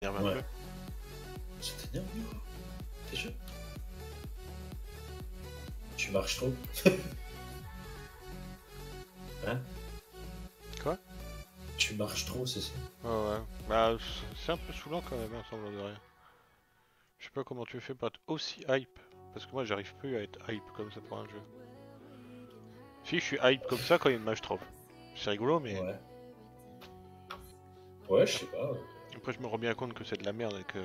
Un Ouais. peu. Ça t'énerve, t'es sûr? Tu marches trop? Hein? Quoi? Tu marches trop, c'est ça? Ouais. Bah, c'est un peu saoulant quand même, hein, semblant de rien. Je sais pas comment tu fais pour être aussi hype. Parce que moi, j'arrive plus à être hype comme ça pour un jeu. Si, je suis hype comme ça quand il y a une mage trop. C'est rigolo, mais Ouais. Ouais, je sais pas. après, je me rends bien compte que c'est de la merde et que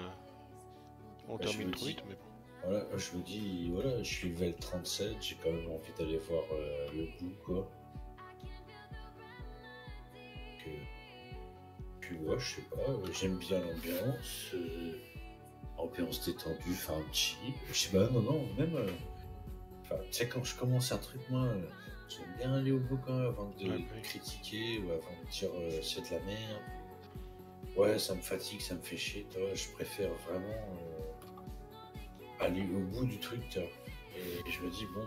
on Je termine me trop dis, vite. Mais bon. voilà, je me dis, voilà, je suis level 37, j'ai quand même envie d'aller voir le bout, quoi. Que, puis ouais, je sais pas, j'aime bien l'ambiance, ambiance détendue, enfin chill. Je sais pas, non, même, enfin, tu sais, quand je commence un truc, moi, j'aime bien aller au bout quand même avant de Ouais, bah oui. critiquer ou avant de dire c'est de la merde. Ouais, ça me fatigue, ça me fait chier, toi, je préfère vraiment aller au bout du truc, toi. Et je me dis, bon,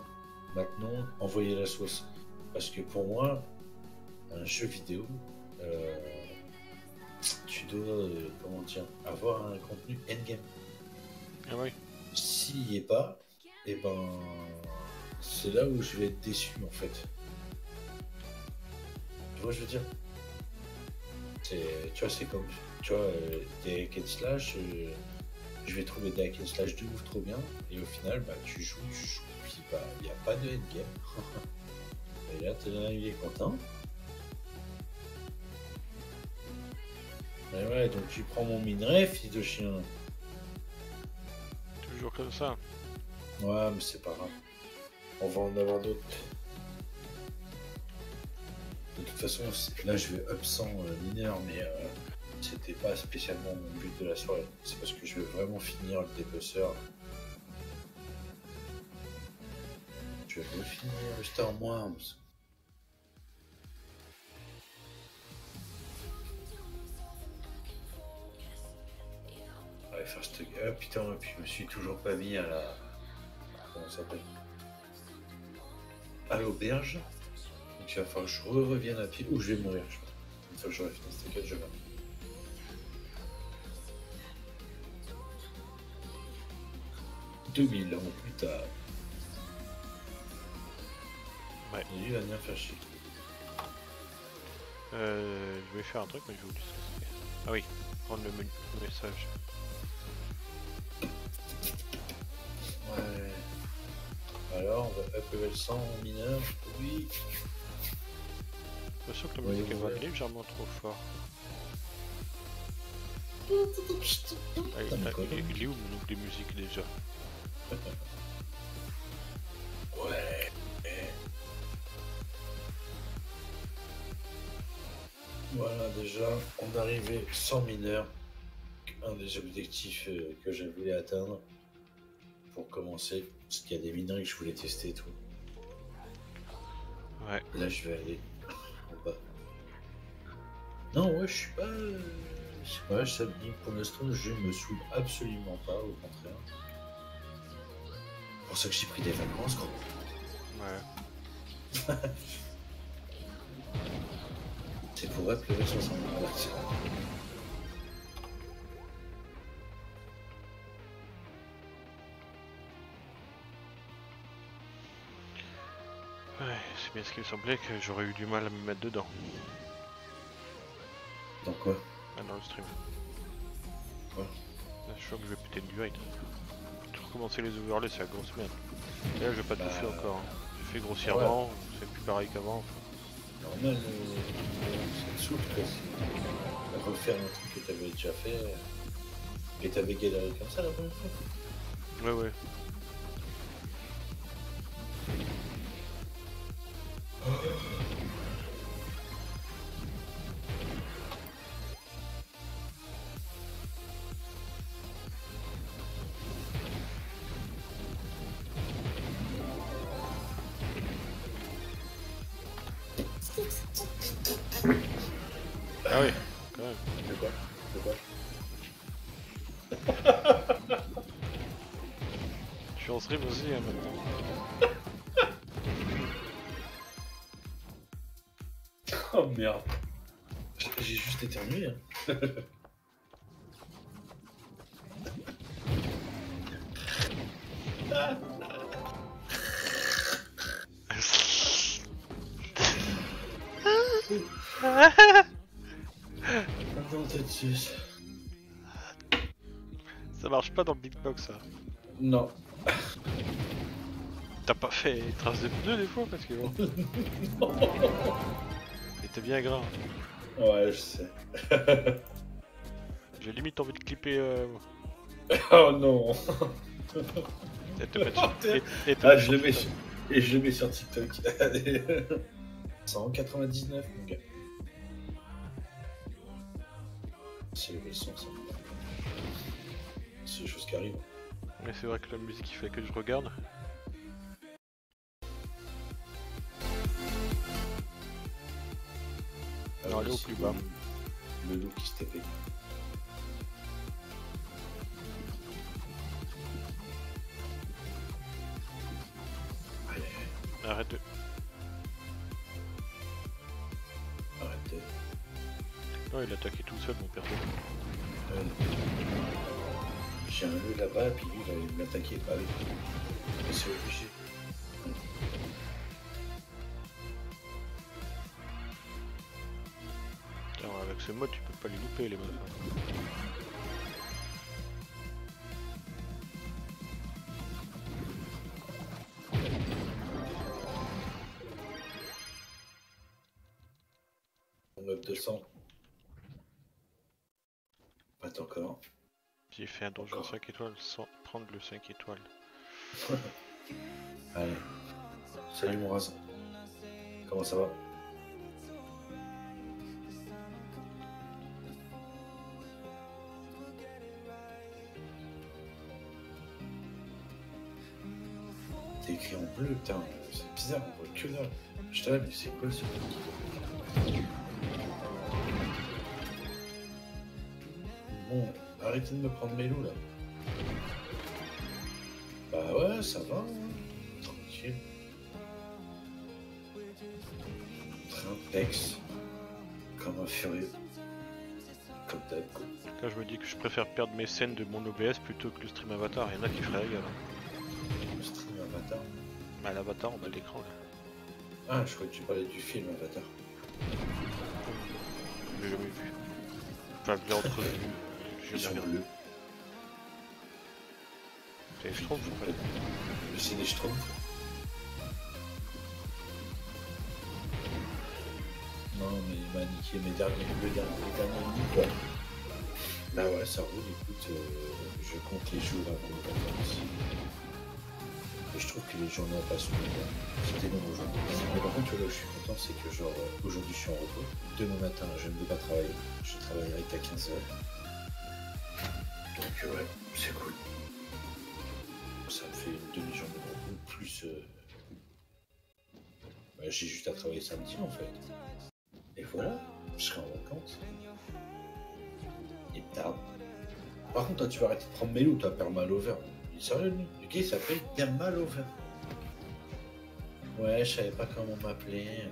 maintenant, envoyer la sauce. Parce que pour moi, un jeu vidéo, euh, tu dois, comment dire, avoir un contenu endgame. Ah oui. S'il n'y est pas, et ben, c'est là où je vais être déçu, en fait. Tu vois, je veux dire, tu vois, c'est comme, tu vois, des hack and slash, je vais trouver des hack and slash de ouf trop bien, et au final, bah, tu joues, puis bah, il n'y a pas de endgame. Et là, il est content. Et ouais, donc tu prends mon minerai, fils de chien. Toujours comme ça. Ouais, mais c'est pas grave. On va en avoir d'autres. De toute façon, là, je vais up 100 mineurs, mais c'était pas spécialement mon but de la soirée. C'est parce que je veux vraiment finir le dépeceur. Je veux finir le Star Wars. Ouais, first... Ah putain, et puis je me suis toujours pas mis à la... Comment ça s'appelle? À l'auberge. Donc il va falloir que je revienne à pied ou je vais mourir, je pense. Une fois que j'aurai fini cette quête, je meurs. 2000 ans plus tard. Ouais. Et lui, il va venir faire chier. Je vais faire un truc, mais je vais oublier ce que c'est. Ah oui, prendre le message. Ouais. Alors, on va up level 100 en mineur. Oui. Je suis sûr que la Oui, musique elle va ouais. légèrement trop fort. Ah, il est où mon oncle des musiques déjà? Ouais. Voilà, déjà, on arrivait sans mineur. Un des objectifs que je voulais atteindre pour commencer. Parce qu'il y a des minerais que je voulais tester et tout. Ouais. Là, je vais aller en bas. Non, ouais, je suis pas. Je sais pas, ça me dit pour l'instant, le jeu me saoule absolument pas, au contraire. C'est pour ça que j'ai pris des vacances, gros. Ouais. C'est pour up level 60. Ouais, c'est bien ce qu'il me semblait que j'aurais eu du mal à me mettre dedans. Dans quoi? Ah, dans le stream. Quoi? Là, je crois que je vais péter du hide. Pour recommencer les overlays, c'est la grosse merde. Et là, je vais pas tout faire encore. Hein. J'ai fait grossièrement, c'est plus pareil qu'avant. Normal, c'est souple, quoi. C'est refaire un truc que t'avais déjà fait. Et t'avais galéré comme ça la première fois. Ouais. Ah oui, quand même. De quoi? De quoi? Je suis en stream aussi hein, maintenant. Oh merde. J'ai juste éternué. Hein. Attends, t'es dessus. Ça marche pas dans le beatbox ça. Non. T'as pas fait trace de pneus des fois parce que bon. Et t'es bien gras. Ouais, je sais. J'ai limite envie de clipper Oh non. et te mettre sur... et te Ah, mettre je sur le mets TikTok. et je le mets sur TikTok. Allez. 199, mon gars. C'est le son, ça. C'est des choses qui arrivent. Mais c'est vrai que la musique il fait que je regarde. Non, allez au plus bas. Le loup qui se tapait. Aïe, aïe, Arrête de... arrête de... Non, il attaquait tout seul mon perso. J'ai un loup là-bas, puis lui, il allait m'attaquer. Bah oui. Mais c'est obligé. Tiens, avec ce mode tu peux pas les louper les modes. En mode 200. Pas encore. J'ai fait un donjon 5 étoiles sans prendre le 5 étoiles. Allez. Salut mon race. Comment ça va? C'est écrit en bleu, putain. C'est bizarre, on voit que là. Je te mais c'est quoi ce truc? Bon, arrêtez de me prendre mes loups là. Bah ouais, ça va, hein. Tranquille. Trimpex. Comme un furieux. Comme d'hab, quoi. Là je me dis que je préfère perdre mes scènes de mon OBS plutôt que le stream avatar, il y en a qui feraient égal. Le stream Avatar. Bah l'avatar en bas de l'écran là. Ah, je crois que tu parlais du film Avatar. Je l'ai jamais vu. Enfin je l'ai entrevu. Je Ils l'ai sont regardé. bleus. Je trouve je sais pas. C'est des Schtroumpfs. Non, mais il m'a niqué les derniers minutes, quoi. Là, ouais, ça roule. Écoute, je compte les jours avant les vacances. Et je trouve que les journées passent bien. C'était long aujourd'hui. Mais par contre, là où je suis content, c'est que genre, aujourd'hui, je suis en repos. Demain matin, je ne vais pas travailler. Je travaillerai qu'à 15h. Donc, ouais, c'est cool. Ça me fait une demi-journée de repos, plus... bah, j'ai juste à travailler samedi, en fait. Et voilà, je serai en vacances. Et tard. Par contre, toi, tu vas arrêter de prendre mes loups, toi, Permal Over. Il est sérieux, lui? Le gars, il s'appelle Permal Over. Ouais, je savais pas comment m'appeler.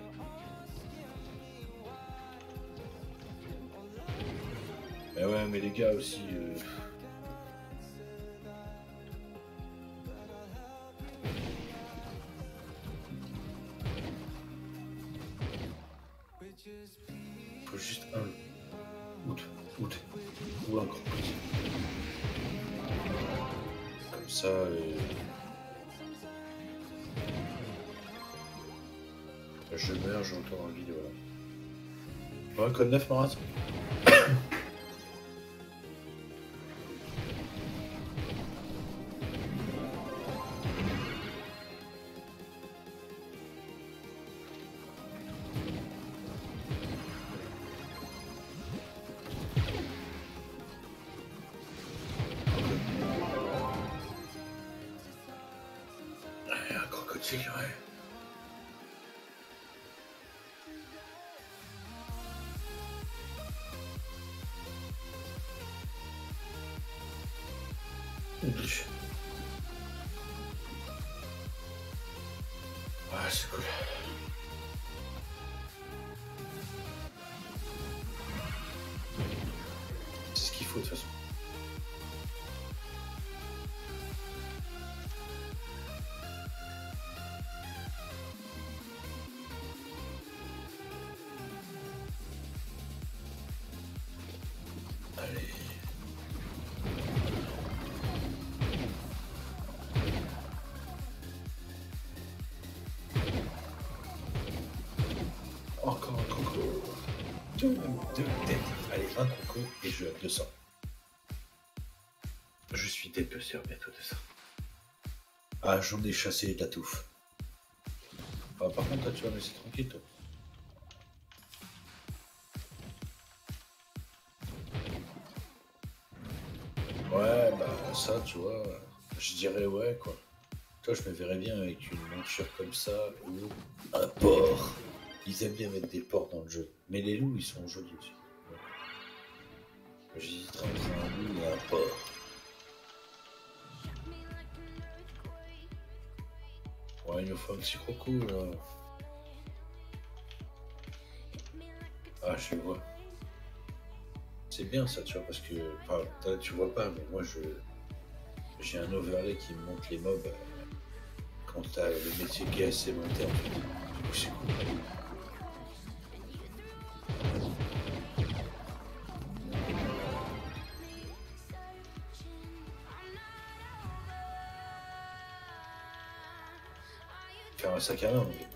Mais ouais, mais les gars aussi... faut juste un out, ou un grand petit. Comme ça, je meurs, j'entends un vidéo là. Ouais, code 9, Marat. Un crocodile, ouais. Ouais, c'est cool. C'est ce qu'il faut de toute façon. tu vois, même 2 têtes. Allez, un coco et je 200. Je suis dépeceur bientôt de ça. Ah, j'en ai chassé de la touffe. Ah, par contre, toi, tu vas me laisser tranquille, toi. Ouais, bah ça, tu vois, je dirais ouais, quoi. Toi, je me verrais bien avec une monture comme ça ou un porc. Ils aiment bien mettre des porcs dans le jeu. Mais les loups, ils sont jolis aussi. J'hésiterais entre un loup et un porc. Ouais, il me faut un petit croco, là. Ah, je vois. C'est bien ça, tu vois, parce que... Enfin, tu vois pas, mais moi, j'ai un overlay qui me montre les mobs quand t'as le métier qui est assez monté, en fait. Du coup, c'est cool. Faire un sac à main, mais...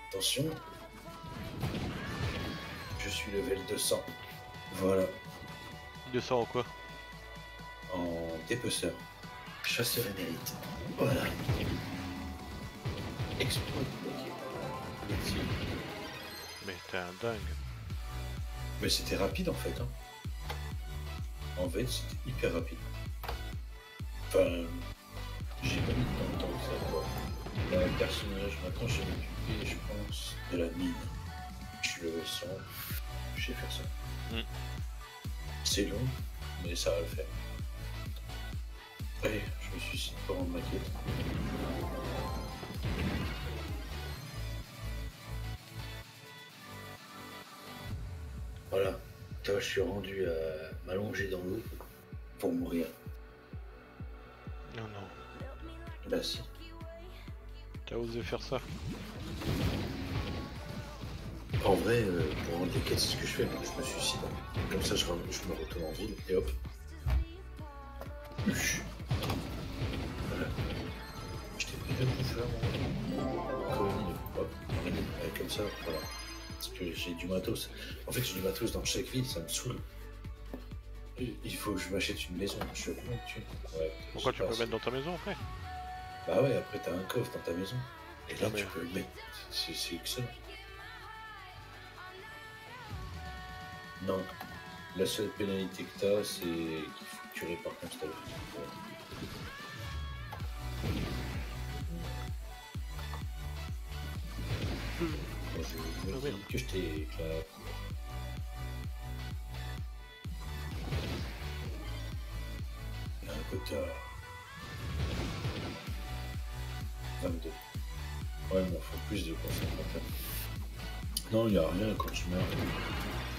Attention. Je suis level 200. Voilà. 200 en quoi? En dépeceur. Chasseur émérite. Voilà. Exploit bloqué. Métier. Mais t'es un dingue. Mais c'était rapide en fait. Hein. En fait, c'était hyper rapide. Enfin, j'ai pas mis tant de temps que ça, quoi. Là, personnage, maintenant j'ai m'occuper, je pense, de la mine. Je suis level 100, je sais faire ça. Mm. C'est long, mais ça va le faire. Allez, je me suicide pour rendre ma quête. Voilà, toi je suis rendu à m'allonger dans l'eau pour mourir. Non, non. Bah si. T'as osé faire ça? En vrai, pour rendre les quêtes, c'est ce que je fais, donc je me suicide. Comme ça, je me retourne en ville et hop. Voilà. Je t'ai pris 2 bouffeurs, moi. Colonie, hop, comme ça, voilà. Parce que j'ai du matos. En fait, j'ai du matos dans chaque ville, ça me saoule. Il faut que je m'achète une maison. Je suis à combien de thunes? Ouais. Pourquoi tu peux mettre dans ta maison après? Bah ouais, après t'as un coffre dans ta maison. Et là, Ah, mais... tu peux le mettre. C'est excellent. Non. La seule pénalité que t'as, c'est qu'il faut que tu répares ton stuff. Ouais. Moi, je me dis que je t'éclate. Il y a un quota. 22. Ouais, mais il faut plus de concentration. Non, il n'y a rien quand tu meurs.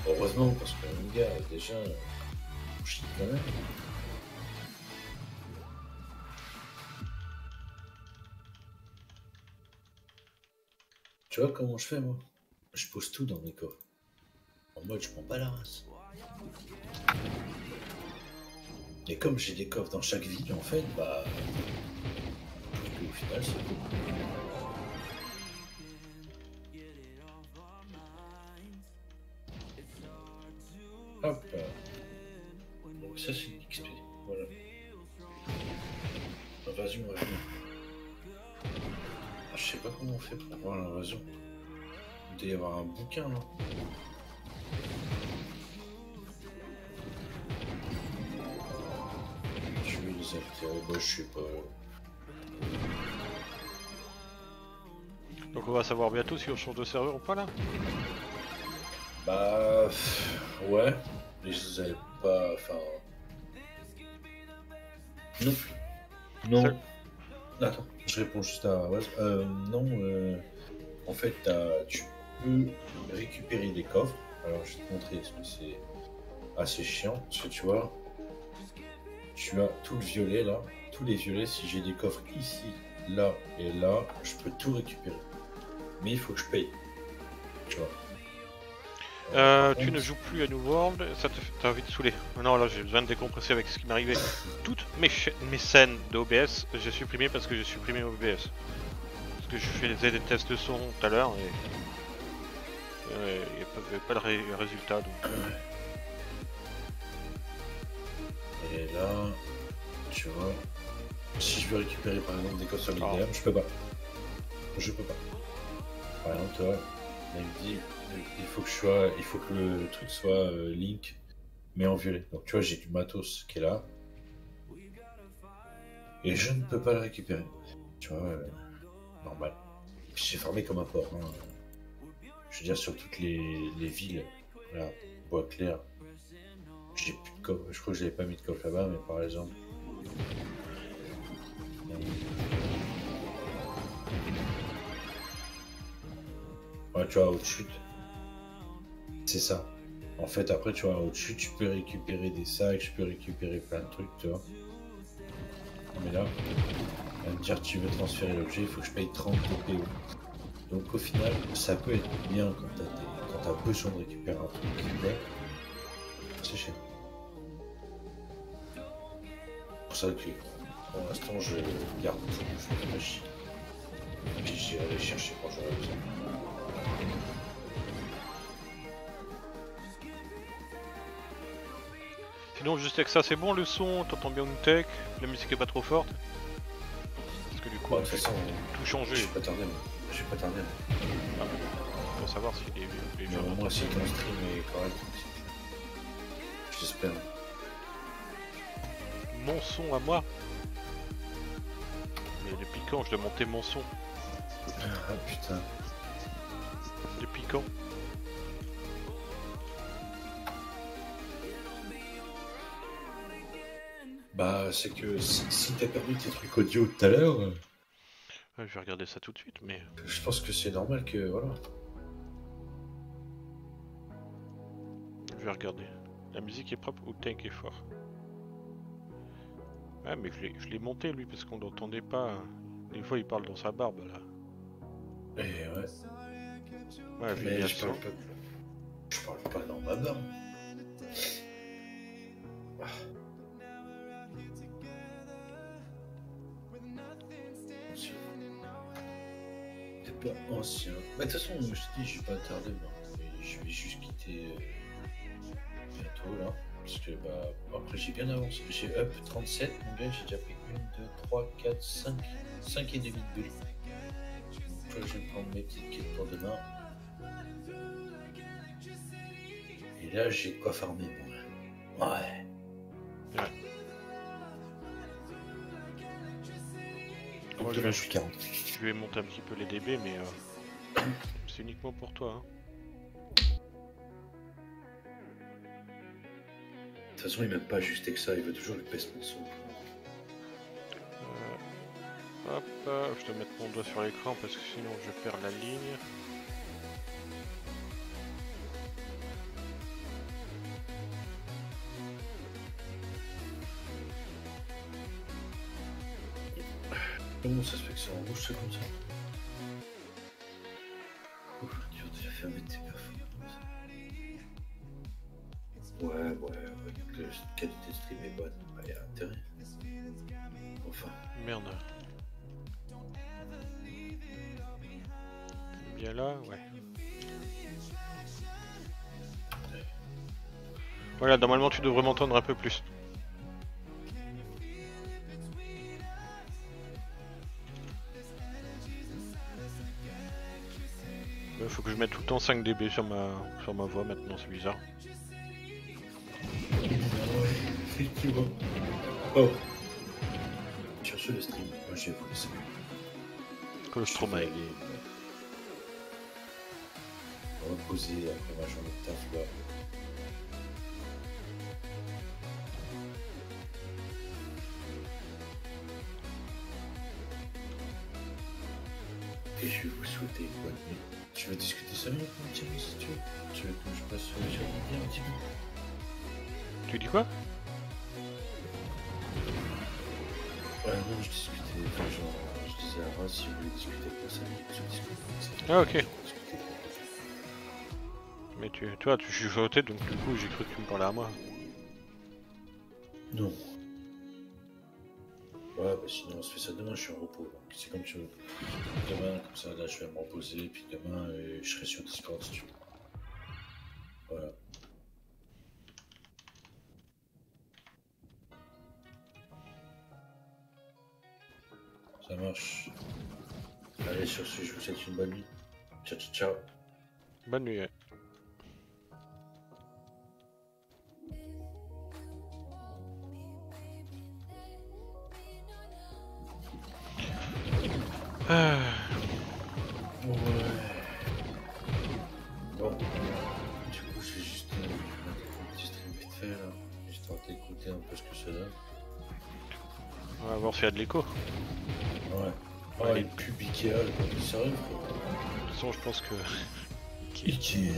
Heureusement, parce que mon gars, déjà, on chie quand même. Tu vois comment je fais, moi? Je pose tout dans mes coffres. En mode, je prends pas la race. Et comme j'ai des coffres dans chaque ville, en fait, bah... au final, c'est cool. Hop là. Donc ça, c'est une XP. Voilà. Invasion à venir. Ah, je sais pas comment on fait pour voir l'invasion. Il doit y avoir un bouquin, là. Tuer les altérés, bah je sais pas. Donc on va savoir bientôt si on change de serveur ou pas là? Bah... ouais. Mais je savais pas... Enfin... Non. Non. Seul. Attends, je réponds juste à Waz. Non, en fait, tu peux récupérer des coffres. Alors, je vais te montrer parce que c'est assez chiant. Parce que tu vois, tu as tout le violet là. Tous les violets, si j'ai des coffres ici, là et là, je peux tout récupérer. Mais il faut que je paye. Tu vois. Tu ne joues plus à New World, ça t'as envie de saouler. Non, là j'ai besoin de décompresser avec ce qui m'est arrivé. Toutes mes scènes d'OBS, j'ai supprimé parce que j'ai supprimé OBS. Parce que je faisais des tests de son tout à l'heure et il n'y avait pas de résultat. Donc... Et là, tu vois, si je veux récupérer par exemple des codes solidaires, je peux pas. Je peux pas. Par exemple, toi, il me dit, il faut que le truc soit Link, mais en violet. Donc tu vois, j'ai du matos qui est là, et je ne peux pas le récupérer. Tu vois, normal. Puis j'ai farmé comme un porc. Hein. Je veux dire, sur toutes les villes, voilà, Bois Clair, j'ai plus de coffre. Je crois que je n'avais pas mis de coffre là-bas, mais par exemple. Ouais, tu vois, au-dessus, c'est ça. En fait, après, tu vois, au-dessus, tu peux récupérer des sacs, je peux récupérer plein de trucs, tu vois. Mais là, elle va me dire, tu veux transférer l'objet, il faut que je paye 30 de PO. Donc au final, ça peut être bien quand t'as besoin de récupérer un truc qui plaît. C'est cher. Pour ça que pour l'instant, je garde tout, je fais de la magie. Et puis j'irai aller chercher quand j'aurai besoin. Sinon, juste avec ça, c'est bon le son, t'entends bien une tech, la musique est pas trop forte. Parce que du coup, Bon, de toute façon, tout changer. j'ai pas tardé. Ah, pour savoir si les Mais gens. au moins, si ton stream est correct, j'espère. Mon son à moi. Mais les piquants, je dois monter mon son. Ah putain. Les piquants. Bah, c'est que si t'as perdu tes trucs audio tout à l'heure, Je vais regarder ça tout de suite, mais. je pense que c'est normal que. Voilà. Je vais regarder. La musique est propre ou tank est fort. Ah, mais je l'ai monté lui parce qu'on l'entendait pas. Des fois, il parle dans sa barbe là. Et ouais. Ouais, je l'ai Mais mis à je 100. parle pas dans ma barbe. T'es pas ancien. Bah, de toute façon, je te dis, je vais pas tarder. Je vais juste quitter bientôt là. Parce que bah, après, j'ai bien avancé. J'ai up 37, mon gars. J'ai déjà pris 1, 2, 3, 4, 5 et demi de bulles. Donc, là, je vais prendre mes petites quêtes pour demain. Et là, j'ai quoi farmer, moi. Ouais. Moi, Demain, je suis 40. je vais monter un petit peu les DB, mais c'est uniquement pour toi. Hein. De toute façon, il m'aime pas juste que ça, il veut toujours que je baisse mon son. Hop, je dois mettre mon doigt sur l'écran parce que sinon je perds la ligne. Comment ça se fait que c'est en rouge, c'est comme ça? Ouf, tu vas déjà fermer tes performances. Ouais, que la qualité de stream est bonne, bah, y a intérêt. Enfin. Merde. Bien là, ouais. Voilà, normalement tu devrais m'entendre un peu plus. Faut que je mette tout le temps 5 dB sur ma voix maintenant, c'est bizarre. Effectivement. Oh. Cherchez le stream, moi je vais vous laisser. Colostromae. Reposer après ma journée de taf là. Et je vais vous souhaiter une bonne nuit. Tu veux discuter 5 minutes, mon petit ami, si tu veux? Tu veux que je passe sur l'idée un petit peu? Tu dis quoi? Non, je discutais, enfin, genre, je disais à Raz si vous voulez discuter avec moi 5 minutes sur Discord. Ah, ok. Mais toi, tu chuchotais, donc du coup, j'ai cru que tu me parlais à moi. Non. Ouais, bah sinon on se fait ça demain, je suis en repos. Donc c'est comme tu veux. Demain, comme ça, là, je vais me reposer. Puis demain, je serai sur Discord si tu veux. Voilà. Ça marche. Allez, sur ce, je vous souhaite une bonne nuit. Ciao, ciao, ciao. Bonne nuit. Ah. Ouais. Bon. Du coup, je vais juste mettre un petit stream vite fait là. Histoire d'écouter un peu ce que ça donne. On va voir s'il y a de l'écho. Ouais. Oh, Ouais. une pub Ikea, le sérieux, frérot. De toute façon, je pense que... Ikea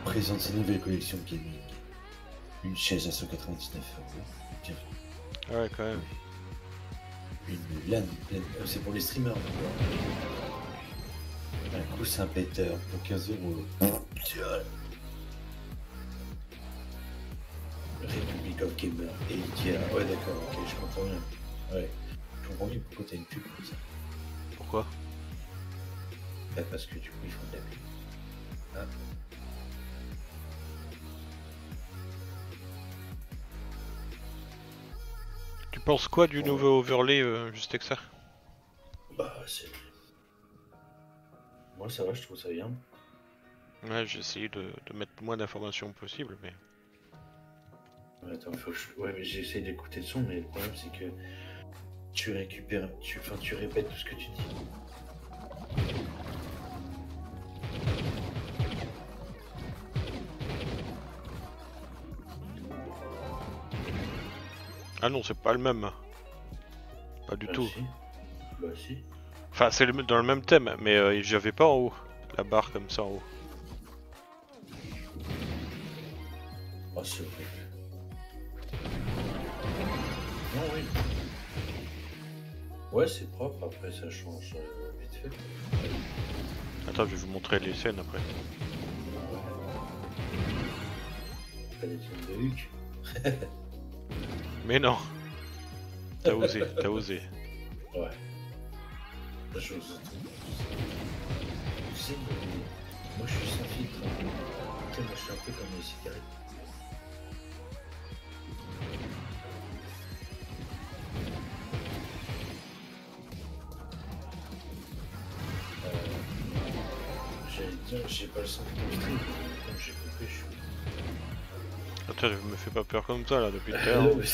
présente sa nouvelle collection gaming. Une chaise à 199 €. Tiens, Ah ouais, quand même. une LAN. C'est pour les streamers. Un coussin Peter pour 15 €. Tiens. Republic of Gamer et Ikea. Ouais, d'accord, ok, je comprends bien. Ouais. Je comprends bien pourquoi t'as une pub comme ça. Pourquoi? Bah, parce que du coup, ils font de la pub. Ah. Tu penses quoi du Ouais. nouveau overlay juste avec ça? Bah, c'est. Moi, ça va, je trouve ça bien. Ouais, j'ai essayé de mettre le moins d'informations possible, mais... Ouais, attends, ouais, mais j'essaie d'écouter le son, mais le problème, c'est que tu récupères. Enfin, tu répètes tout ce que tu dis. Ah non, c'est pas le même. Pas du Bah, tout. si. Bah, si. Enfin, c'est dans le même thème, mais j'avais pas en haut. La barre comme ça en haut. Oh, c'est horrible. Non, oui. Ouais, c'est propre, après ça change vite fait. Attends, je vais vous montrer les scènes après. Pas des scènes de Huck. Mais non. T'as osé, t'as osé. Ouais. J'ose tout. Tu sais, moi je suis sans filtre. Tu sais, moi je suis un peu comme les cigarettes. J'allais dire, j'ai pas le son de stream, mais comme j'ai compris, je suis. Attends, je me fais pas peur comme ça là depuis tout à Ah l'heure. non, mais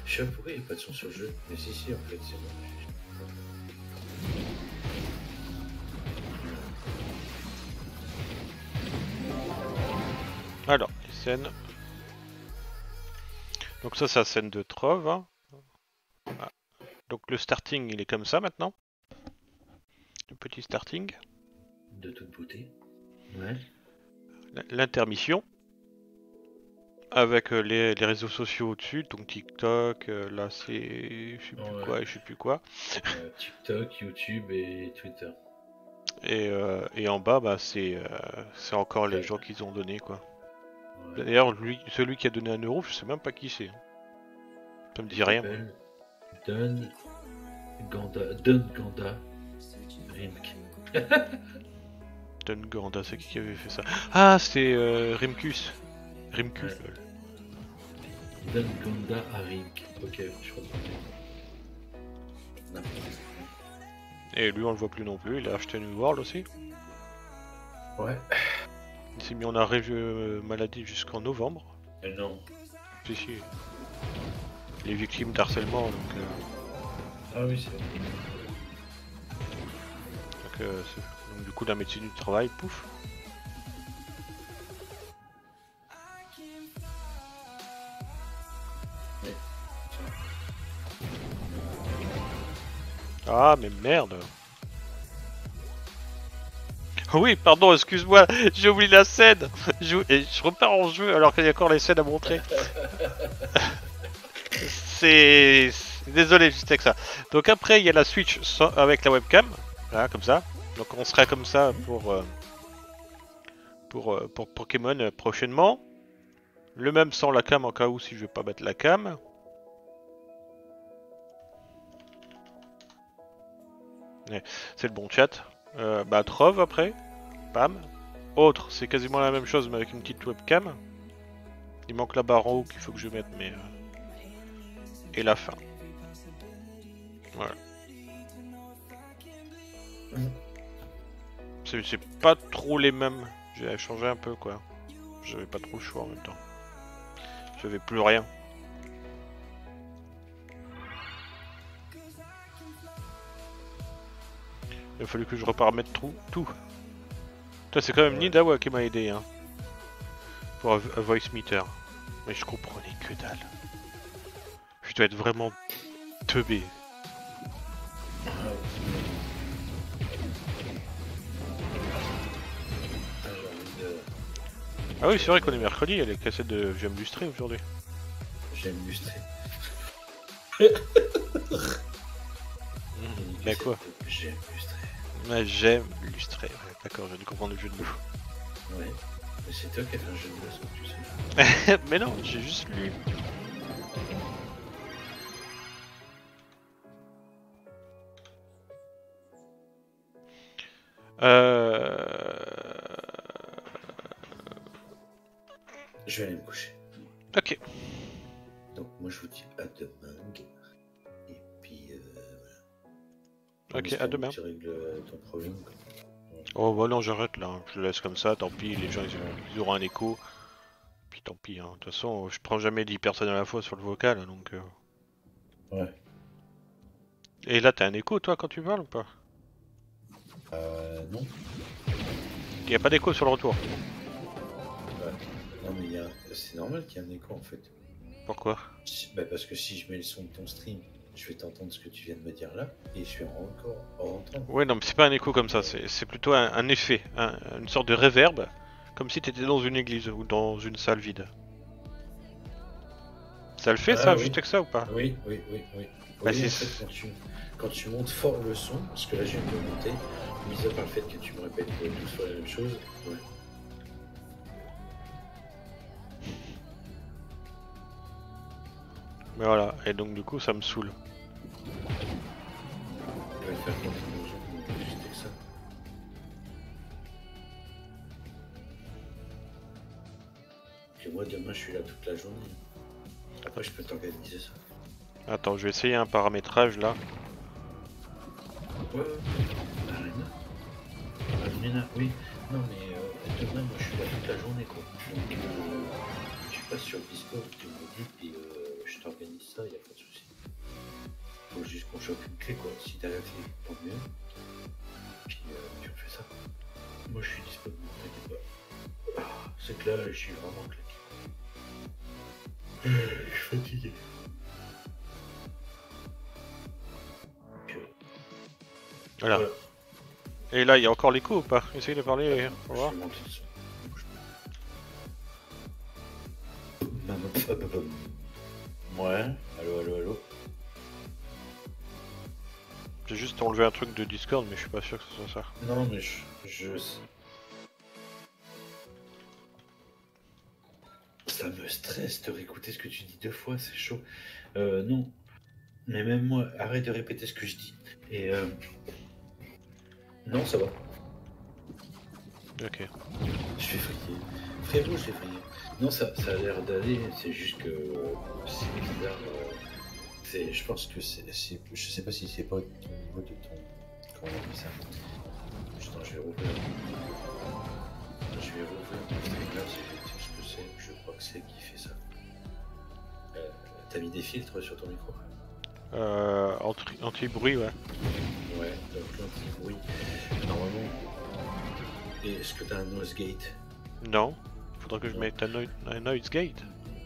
je sais pas pourquoi il n'y a pas de son sur le jeu. Mais si, si, en fait, c'est bon. Alors, les scènes. Donc ça, c'est la scène de Trove. Hein. Ah. Donc le starting, il est comme ça maintenant. Le petit starting. De toute beauté. Ouais. L'intermission. Avec les réseaux sociaux au-dessus, donc TikTok, là c'est je sais plus Ouais. quoi et je sais plus quoi. TikTok, YouTube et Twitter. Et en bas, bah c'est encore les Ouais. gens qu'ils ont donné quoi. Ouais. D'ailleurs, celui qui a donné 1 euro, je sais même pas qui c'est. Hein. Ça me dit rien. Don Ganda Rimk. Don Ganda, c'est qui avait fait ça? Ah, c'est Rimkus. Rimkus. Ouais. Don Ganda à Rimk. Ok, je comprends. Et lui, on le voit plus non plus. Il a acheté New World aussi. Ouais. Il s'est mis en arrêt maladie jusqu'en novembre. Non. Si, si. Il est victime d'harcèlement, donc, Ah oui, c'est vrai. donc du coup la médecine du travail, pouf. Ouais. Ah mais merde. Oui, pardon, excuse-moi, j'ai oublié la scène. Et je repars en jeu alors qu'il y a encore les scènes à montrer. C'est... Désolé, juste avec ça. Donc après, il y a la Switch avec la webcam. Voilà, comme ça. Donc on serait comme ça pour Pokémon prochainement. Le même sans la cam en cas où si je vais pas mettre la cam. Ouais, c'est le bon chat. Bah Trove après. Bam. Autre, c'est quasiment la même chose mais avec une petite webcam. Il manque la barre en haut qu'il faut que je mette mais... Et la fin. Voilà. C'est pas trop les mêmes. J'ai changé un peu quoi. J'avais pas trop le choix en même temps. J'avais plus rien. Il a fallu que je reparamètre tout. C'est quand même Nidawa qui m'a aidé hein. Pour un voice meter. Mais je comprenais que dalle. Je dois être vraiment teubé. Ah oui, c'est vrai qu'on est mercredi, il y a les cassettes de J'aime lustrer aujourd'hui. J'aime lustrer. Mais quoi? J'aime lustrer. Ouais, j'aime lustrer. Ouais, d'accord, je viens de comprendre le jeu de mots. Ouais, mais c'est toi qui as fait un jeu de mots, tu sais. Mais non, j'ai juste lu. Je vais aller me coucher. Ok. Donc moi je vous dis à demain. Et puis voilà. Ok, à demain. Tu règles ton problème. Quoi. Oh bah non, j'arrête là. Je le laisse comme ça, tant pis, les gens ils auront un écho. Puis tant pis, hein. De toute façon, je prends jamais 10 personnes à la fois sur le vocal, donc... Ouais. Et là, t'as un écho toi quand tu parles ou pas? Non. Il y a pas d'écho sur le retour. Ouais. Non mais c'est normal qu'il y ait un écho en fait. Pourquoi? Bah parce que si je mets le son de ton stream, je vais t'entendre ce que tu viens de me dire là, et je vais encore entendre. Ouais, non, mais c'est pas un écho comme ça, c'est plutôt un effet, une sorte de réverb, comme si t'étais dans une église ou dans une salle vide. Ça le fait ça, oui. juste que ça ou pas? Oui. Bah, Oui, en fait, quand tu montes fort le son, parce que là je viens de le monter, mis à part le fait que tu me répètes 12 fois la même chose, ouais. Mais voilà, et donc du coup ça me saoule. Je vais faire comprendre aux gens qui m'ont juste que ça. Et moi demain je suis là toute la journée. Après je peux t'organiser ça. Attends, je vais essayer un paramétrage là. Ouais. Arena, oui. Non mais demain moi je suis là toute la journée quoi. Donc tu passes sur Discord, tu me dis, puis je t'organise ça, y a pas de souci. Faut juste qu'on chope une clé quoi. Si t'as la clé, tant mieux. Puis tu me fais ça. Moi je suis disponible, t'inquiète pas. Ah, c'est que là je suis vraiment claqué. Je suis fatigué. Voilà. Et là, il y a encore l'écho ou pas? Essaye de parler, on va voir. Ouais, allô. J'ai juste enlevé un truc de Discord, mais je suis pas sûr que ce soit ça. Non, mais ça me stresse de réécouter ce que tu dis 2 fois, c'est chaud. Non, mais même moi, arrête de répéter ce que je dis. Et non, ça va. Ok. Je suis fatigué. Frérot, je suis fatigué. Non, ça a l'air d'aller, c'est juste que c'est bizarre. Je pense que je sais pas si c'est pas au niveau de ton... Comment on appelle ça? Putain, je vais rouvrir. Je vais rouvrir mon streamer si je vais dire ce que c'est. Je crois que c'est qui fait ça. T'as mis des filtres sur ton micro? Anti-bruit, ouais. Ouais, donc l'anti-bruit. Normalement. Et est-ce que t'as un noise gate? Non. Faudrait que je mette un noise gate.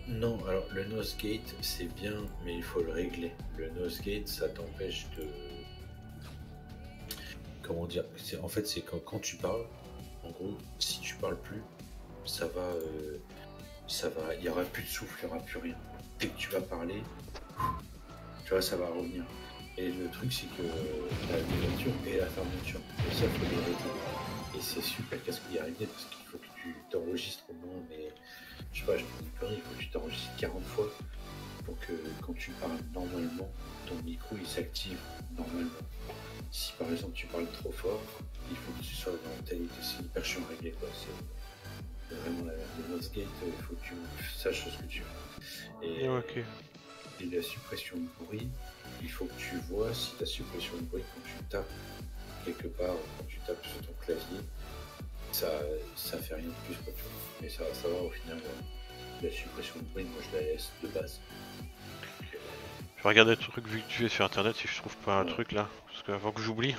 Non, alors le noise gate c'est bien, mais il faut le régler. Le noise gate ça t'empêche de. Comment dire? En fait, c'est quand tu parles, en gros, si tu parles plus, ça va. Il n'y aura plus de souffle, il n'y aura plus rien. Dès que tu vas parler, tu vois, ça va revenir. Et le truc, c'est que la l'ouverture et la fermeture, et ça, il faut les régler. Et c'est super casse-couille à régler parce qu'il faut que tu t'enregistres au moins, mais je sais pas, je te dis pas, il faut que tu t'enregistres 40 fois pour que quand tu parles normalement, ton micro il s'active normalement. Si par exemple tu parles trop fort, il faut que tu sois dans tel et c'est hyper chiant à régler quoi. C'est vraiment le noise gate, il faut que tu saches ce que tu veux. Ok. Et la suppression de bruit, il faut que tu vois si ta suppression de bruit quand tu tapes quelque part, quand tu tapes sur ton clavier, ça fait rien de plus quoi, tu vois. Mais ça va au final. La suppression de bruit, moi je la laisse de base. Je vais regarder le truc vite fait sur internet si je trouve pas un Ouais. truc là. Parce que avant que j'oublie.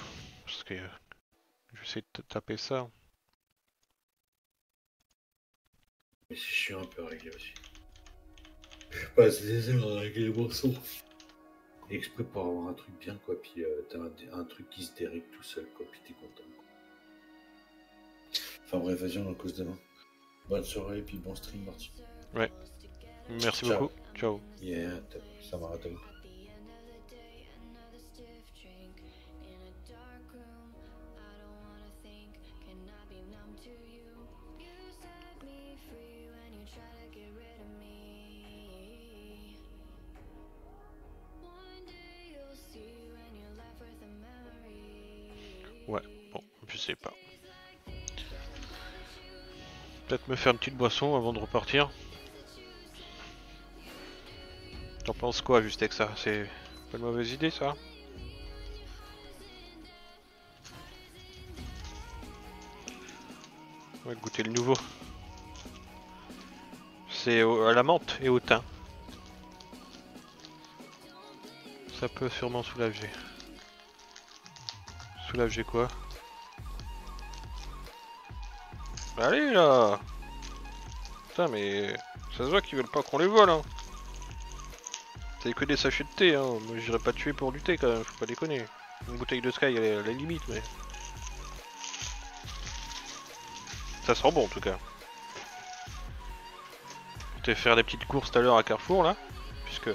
Parce que je vais essayer de taper ça. Mais c'est chiant un peu à régler aussi. Je passe des heures à régler les morceaux. Exprès pour avoir un truc bien quoi, puis t'as un truc qui se dérègle tout seul quoi, puis t'es content. Quoi. Enfin bref, vas-y, on en cause demain. Bonne soirée et puis bon stream Marty. Ouais. Merci Ciao. beaucoup. Ciao. Yeah, ça m'a raté. Ouais, bon, je sais pas. Peut-être me faire une petite boisson avant de repartir. T'en penses quoi juste avec ça? C'est pas une mauvaise idée ça? On va goûter le nouveau. C'est à la menthe et au thym. Ça peut sûrement soulager. Soulager quoi? Allez là! Putain mais ça se voit qu'ils veulent pas qu'on les vole hein. C'est que des sachets de thé hein, moi j'irais pas tuer pour du thé quand même, faut pas déconner. Une bouteille de Sky elle est à la limite mais... Ça sent bon en tout cas. J'étais faire des petites courses tout à l'heure à Carrefour là, puisque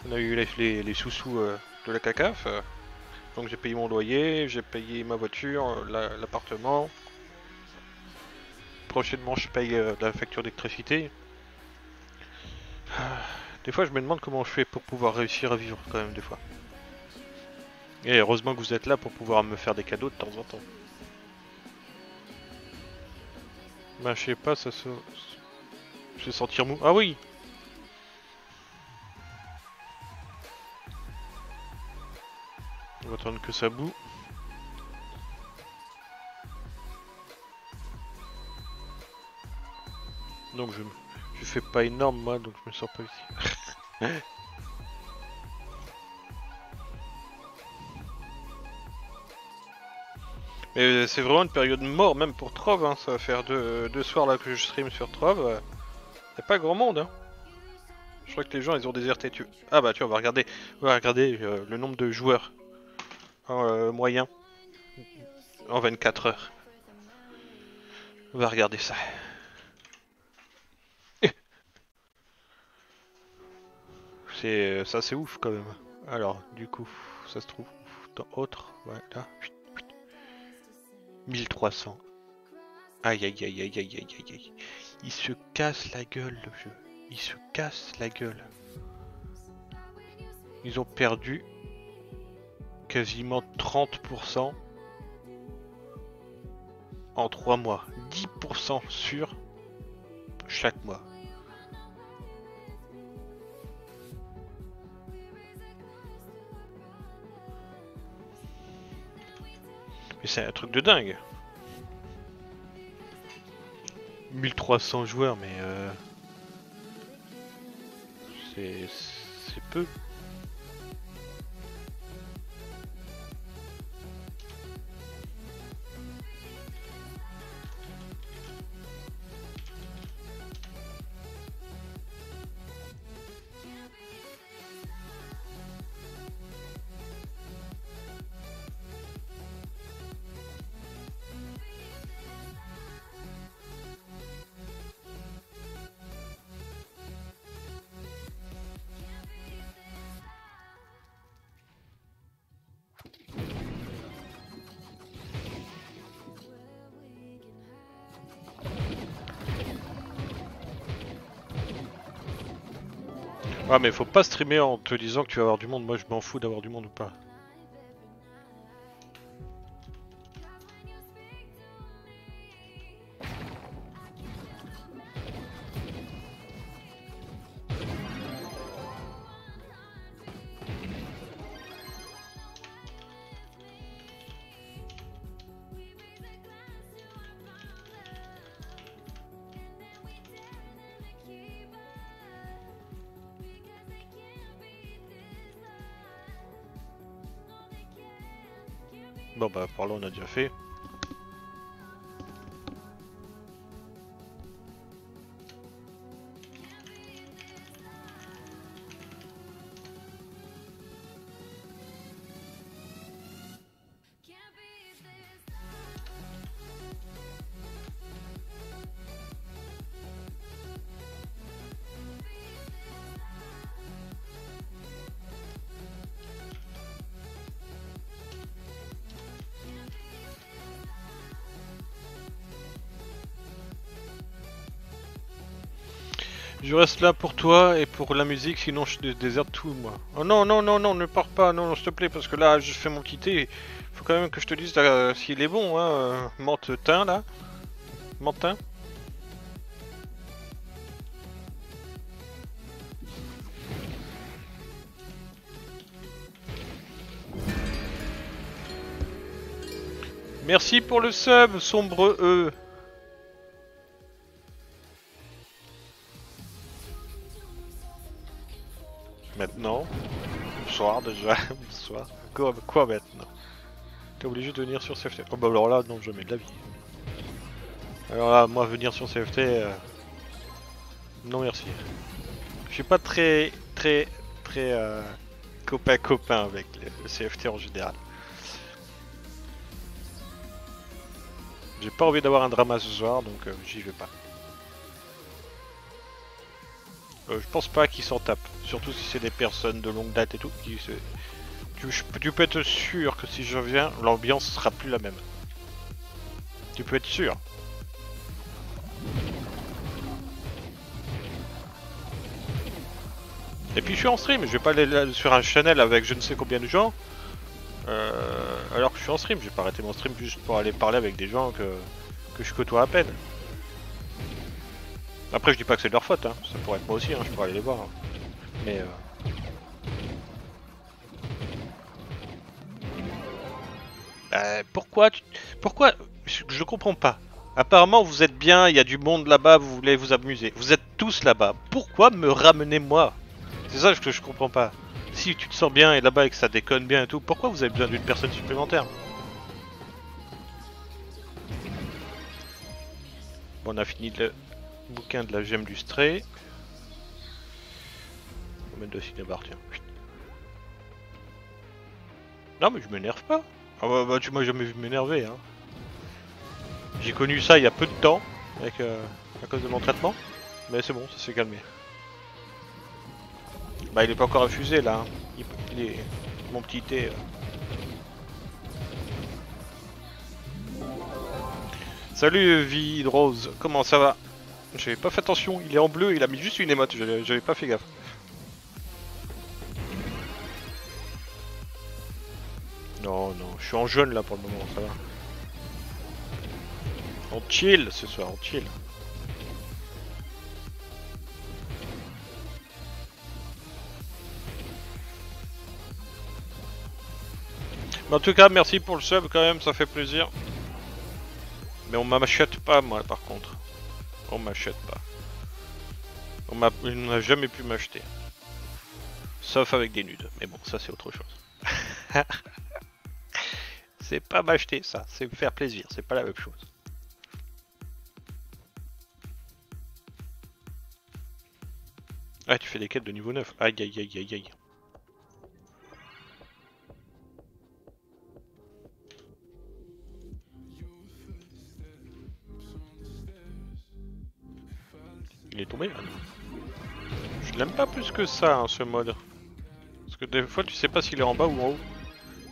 on a eu les sous-sous de la CACAF. Donc j'ai payé mon loyer, j'ai payé ma voiture, l'appartement. Prochainement je paye la facture d'électricité. Des fois je me demande comment je fais pour pouvoir réussir à vivre quand même des fois. Et heureusement que vous êtes là pour pouvoir me faire des cadeaux de temps en temps. Bah je sais pas, ça se... Je vais sentir mou. Ah oui! On va attendre que ça boue. Donc je fais pas énorme moi, donc je me sens pas ici. Mais c'est vraiment une période mort même pour Trove, hein. Ça va faire deux soirs là que je stream sur Trove. Y'a pas grand monde hein. Je crois que les gens ils ont déserté. Ah bah tu vois, on va regarder le nombre de joueurs moyen en 24 heures. On va regarder ça. Ça c'est ouf quand même. Alors du coup, ça se trouve dans autre, ouais là. 1300. Aïe aïe aïe aïe aïe aïe aïe aïe. Il se casse la gueule le jeu. Il se casse la gueule. Ils ont perdu quasiment 30% en 3 mois. 10% sur chaque mois. Mais c'est un truc de dingue. 1300 joueurs, mais c'est peu. Ah mais faut pas streamer en te disant que tu vas avoir du monde, moi je m'en fous d'avoir du monde ou pas. Bon bah par là on a déjà fait. Je reste là pour toi et pour la musique, sinon je déserte tout moi. Oh non, non, non, non, ne pars pas, non, s'il te plaît, parce que là, je fais mon petit thé. Faut quand même que je te dise s'il est bon, hein, menthe thym là. Menthe thym. Merci pour le sub, sombre E. Maintenant. Bonsoir déjà. Bonsoir. Quoi maintenant? T'es obligé de venir sur CFT. Oh bah alors là, non, jamais de la vie. Alors là, moi venir sur CFT... Non merci. Je suis pas très copain avec le CFT en général. J'ai pas envie d'avoir un drama ce soir, donc j'y vais pas. Je pense pas qu'ils s'en tapent, surtout si c'est des personnes de longue date et tout. Tu peux être sûr que si je viens, l'ambiance sera plus la même. Tu peux être sûr. Et puis je suis en stream, je vais pas aller là sur un channel avec je ne sais combien de gens. Alors que je suis en stream, je vais pas arrêter mon stream juste pour aller parler avec des gens que je côtoie à peine. Après je dis pas que c'est de leur faute, hein. Ça pourrait être moi aussi, hein. Je pourrais aller les voir. Hein. Mais pourquoi je comprends pas. Apparemment vous êtes bien, il y a du monde là-bas, vous voulez vous amuser. Vous êtes tous là-bas. Pourquoi me ramener moi? C'est ça que je comprends pas. Si tu te sens bien et là-bas et que ça déconne bien et tout, pourquoi vous avez besoin d'une personne supplémentaire? Bon, on a fini le bouquin de la gemme lustrée. On va mettre de cinébar, tiens. Non mais je m'énerve pas. Ah bah tu m'as jamais vu m'énerver, hein. J'ai connu ça il y a peu de temps, avec à cause de mon traitement. Mais c'est bon, ça s'est calmé. Bah il est pas encore infusé là, hein. Il est... Mon petit thé... Salut Vide Rose, comment ça va? J'avais pas fait attention, il est en bleu, il a mis juste une émote, j'avais pas fait gaffe. Non, non, je suis en jaune là pour le moment, ça va. On chill ce soir, on chill. Mais en tout cas, merci pour le sub quand même, ça fait plaisir. Mais on m'achète pas moi par contre. On m'achète pas. On n'a jamais pu m'acheter. Sauf avec des nudes. Mais bon, ça c'est autre chose. C'est pas m'acheter ça, c'est me faire plaisir, c'est pas la même chose. Ah, tu fais des quêtes de niveau 9. Aïe aïe aïe aïe aïe. Il est tombé? Ah non. Je l'aime pas plus que ça, hein, ce mode. Parce que des fois, tu sais pas s'il est en bas ou en haut.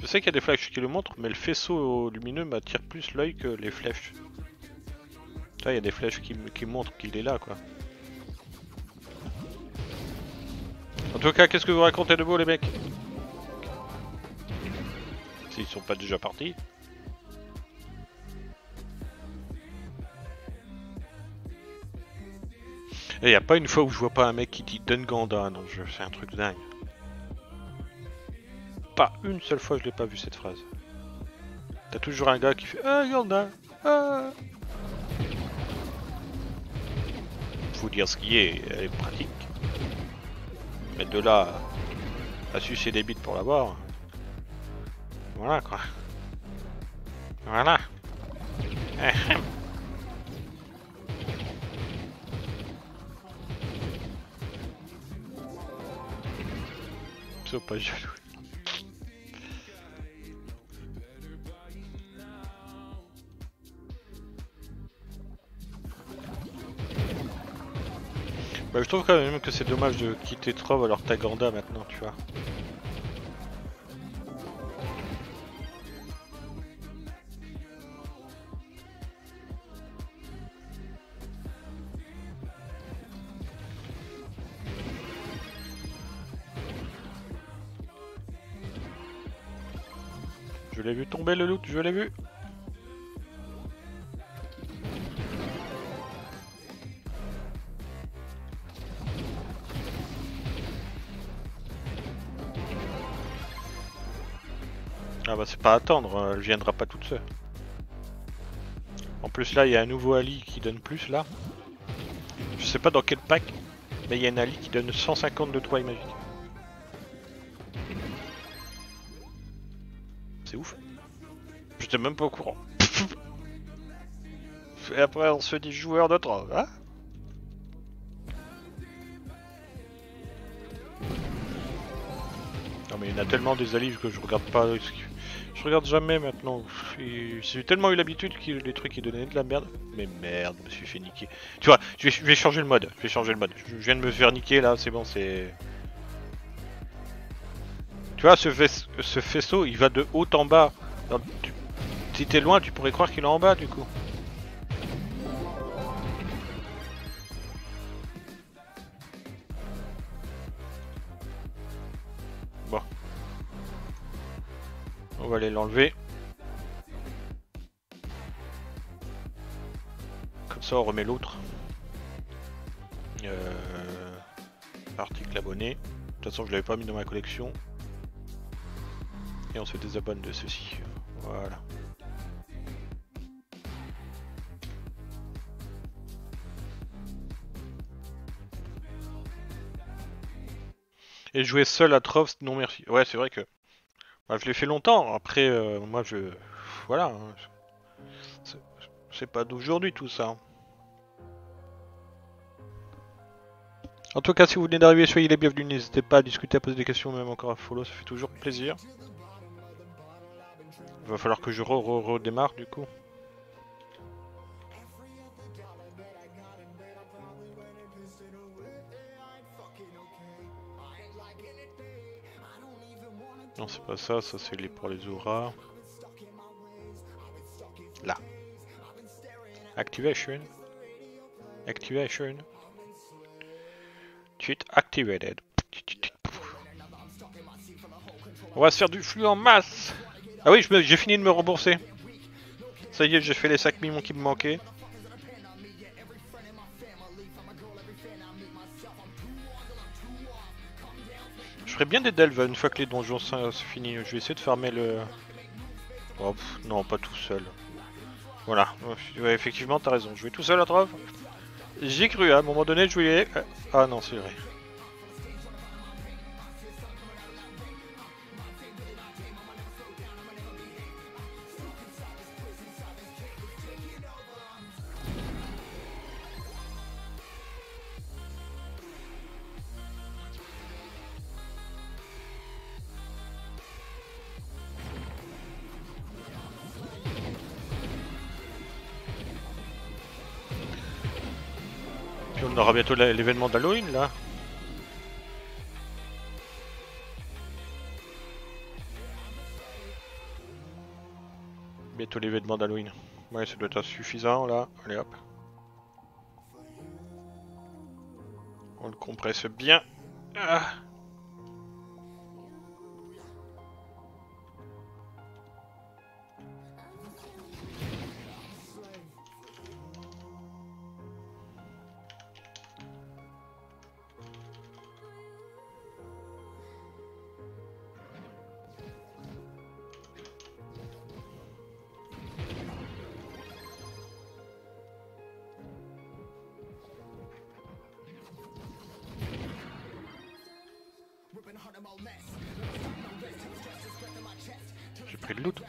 Je sais qu'il y a des flèches qui le montrent, mais le faisceau lumineux m'attire plus l'œil que les flèches. Là, il y a des flèches qui montrent qu'il est là, quoi. En tout cas, qu'est-ce que vous racontez de beau, les mecs? S'ils sont pas déjà partis. Et y a pas une fois où je vois pas un mec qui dit Dunganda, non, c'est un truc dingue. Pas une seule fois je l'ai pas vu cette phrase. T'as toujours un gars qui fait Ah, Ganda, ah. Faut dire ce qui est, elle est pratique. Mais de là à sucer des bites pour l'avoir. Voilà quoi. Voilà. Sois pas jaloux. Bah, je trouve quand même que c'est dommage de quitter Trove alors que t'as Ganda maintenant, tu vois. Je l'ai vu tomber le loot, je l'ai vu. Ah bah c'est pas à attendre, elle viendra pas toute seule. En plus là il y a un nouveau Ali qui donne plus là. Je sais pas dans quel pack, mais il y a un Ali qui donne 150 de toit magique. C'est ouf. J'étais même pas au courant. Et après on se dit joueur de Trove, hein? Non mais il y en a tellement des alliés que je regarde pas. Je regarde jamais maintenant. J'ai tellement eu l'habitude que les trucs qui donnaient de la merde. Mais merde, je me suis fait niquer. Tu vois, je vais changer le mode. Je viens de me faire niquer là, c'est bon, c'est. Tu vois, ce faisceau, il va de haut en bas. Alors, si t'es loin, tu pourrais croire qu'il est en bas du coup. Bon. On va aller l'enlever. Comme ça, on remet l'autre. Article abonné. De toute façon, je l'avais pas mis dans ma collection. Et on se désabonne de ceci. Voilà. Et jouer seul à Trove, non merci. Ouais, c'est vrai que bah, je l'ai fait longtemps. Après, moi, voilà. Hein. C'est pas d'aujourd'hui tout ça. En tout cas, si vous venez d'arriver, soyez les bienvenus. N'hésitez pas à discuter, à poser des questions, même encore à follow. Ça fait toujours plaisir. Il va falloir que je redémarre du coup. Non, c'est pas ça, ça c'est pour les auras. Là. Activation. Activation. Cheat activated. On va se faire du flux en masse. Ah oui, j'ai fini de me rembourser. Ça y est, j'ai fait les 5 millions qui me manquaient. Je ferais bien des delves une fois que les donjons sont finis. Je vais essayer de farmer le... Oh, non, pas tout seul. Voilà, ouais, effectivement, t'as raison. Jouer tout seul à Trove. J'ai cru, à un moment donné, de jouer... Ah non, c'est vrai. Puis on aura bientôt l'événement d'Halloween là. Bientôt l'événement d'Halloween. Ouais, ça doit être suffisant là. Allez hop. On le compresse bien. Ah. pris le loot?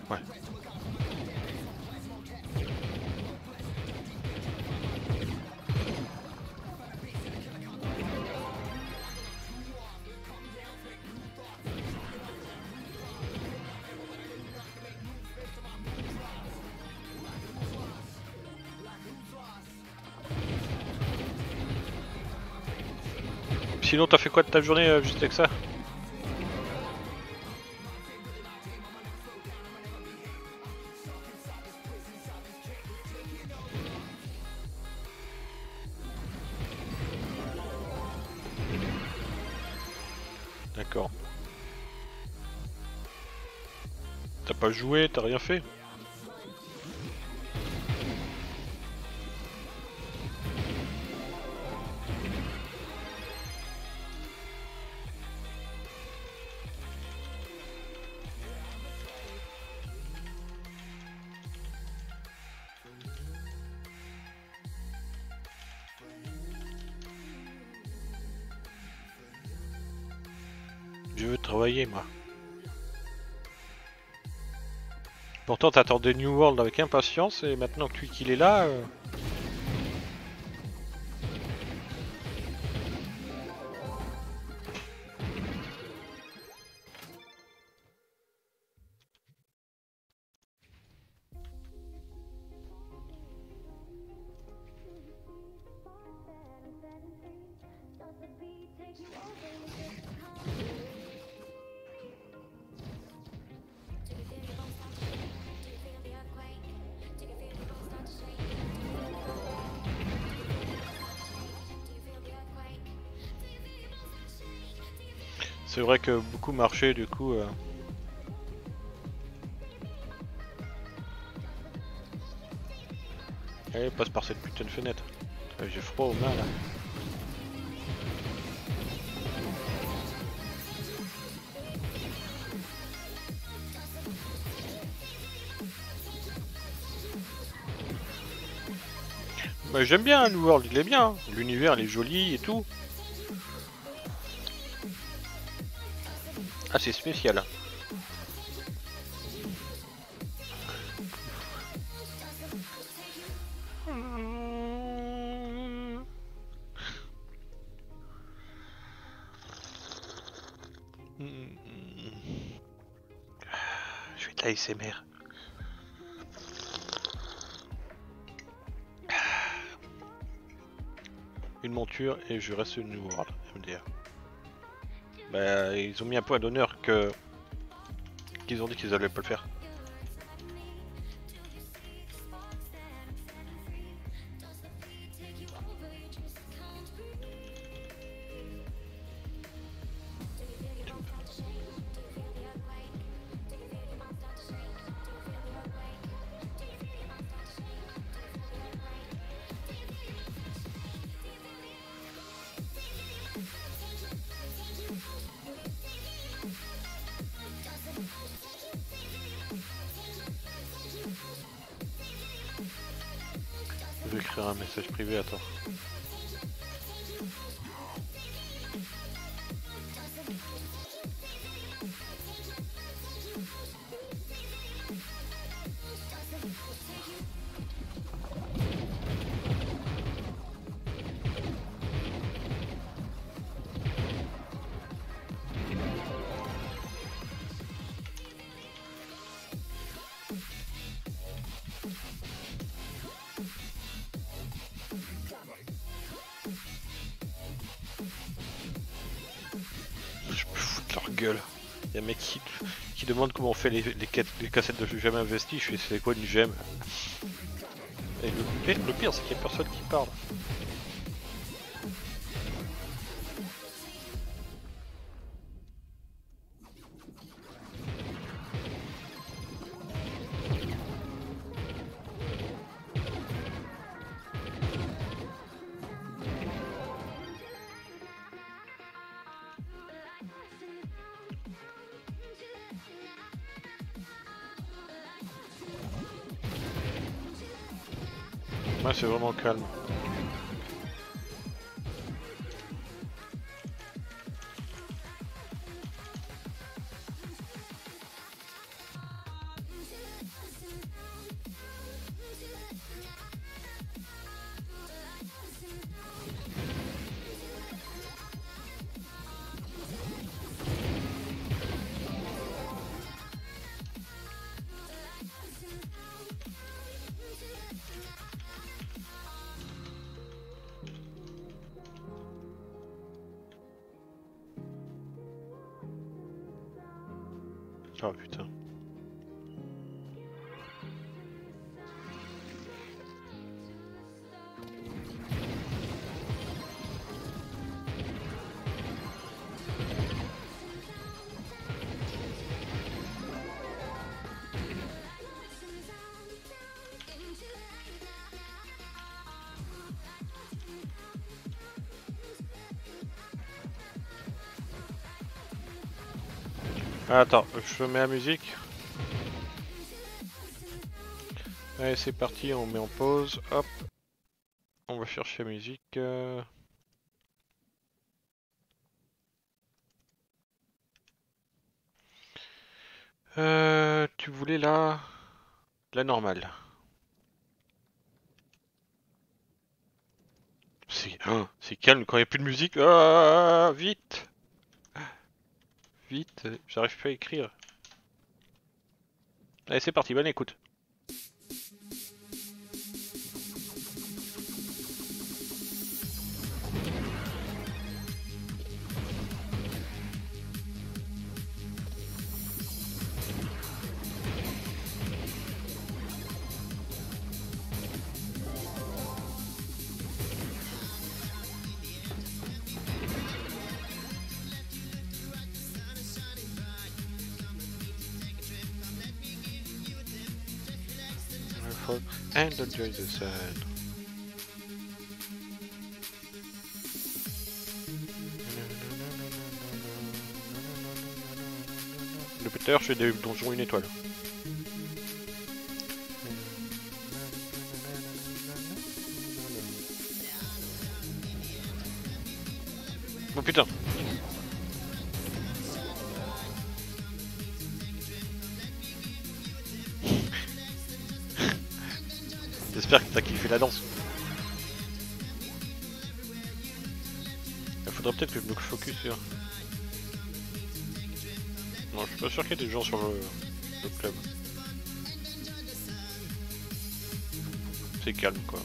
Ouais. Sinon t'as fait quoi de ta journée juste avec ça? D'accord. T'as pas joué, t'as rien fait? Je veux travailler moi. Pourtant t'attendais New World avec impatience et maintenant que qu'il est là... C'est vrai que beaucoup marchaient du coup... Allez, passe par cette putain de fenêtre. J'ai froid aux mains là. Bah, j'aime bien New World, il est bien. L'univers il est joli et tout. Ah c'est spécial. Je vais de l'ASMR. Une monture et je reste New World, MDR. Bah, ils ont mis un point d'honneur que qu'ils ont dit qu'ils allaient pas le faire. Je vais écrire un message privé, attends. Je me fous de leur gueule. Y'a un mec qui demande comment on fait les cassettes de gemme investies. Je fais c'est quoi une gemme? Et le pire c'est qu'il y a personne qui parle. Ouais, c'est vraiment calme. Oh putain. Attends, je mets la musique. Allez, c'est parti, on met en pause. Hop. On va chercher la musique. Tu voulais la normale. C'est calme quand il n'y a plus de musique. Ah, vite! Vite, j'arrive plus à écrire. Allez, c'est parti, bonne écoute. And enjoy the sun. Le Peter, je fais des donjons une étoile. Oh putain. J'espère que t'as kiffé la danse. Il faudrait peut-être que je me focus sur... Non, je suis pas sûr qu'il y ait des gens sur le club. C'est calme quoi.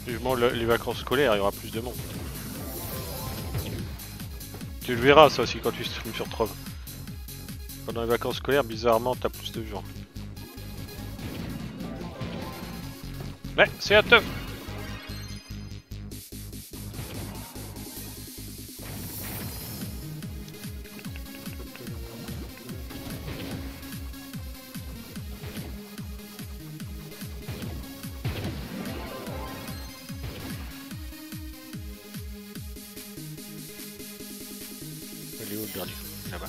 Vivement les vacances scolaires, il y aura plus de monde. Tu le verras ça aussi quand tu streams sur Trove. Pendant les vacances scolaires, bizarrement, t'as plus de gens. Ouais, c'est à teuf. Il est où le dernier? Là-bas.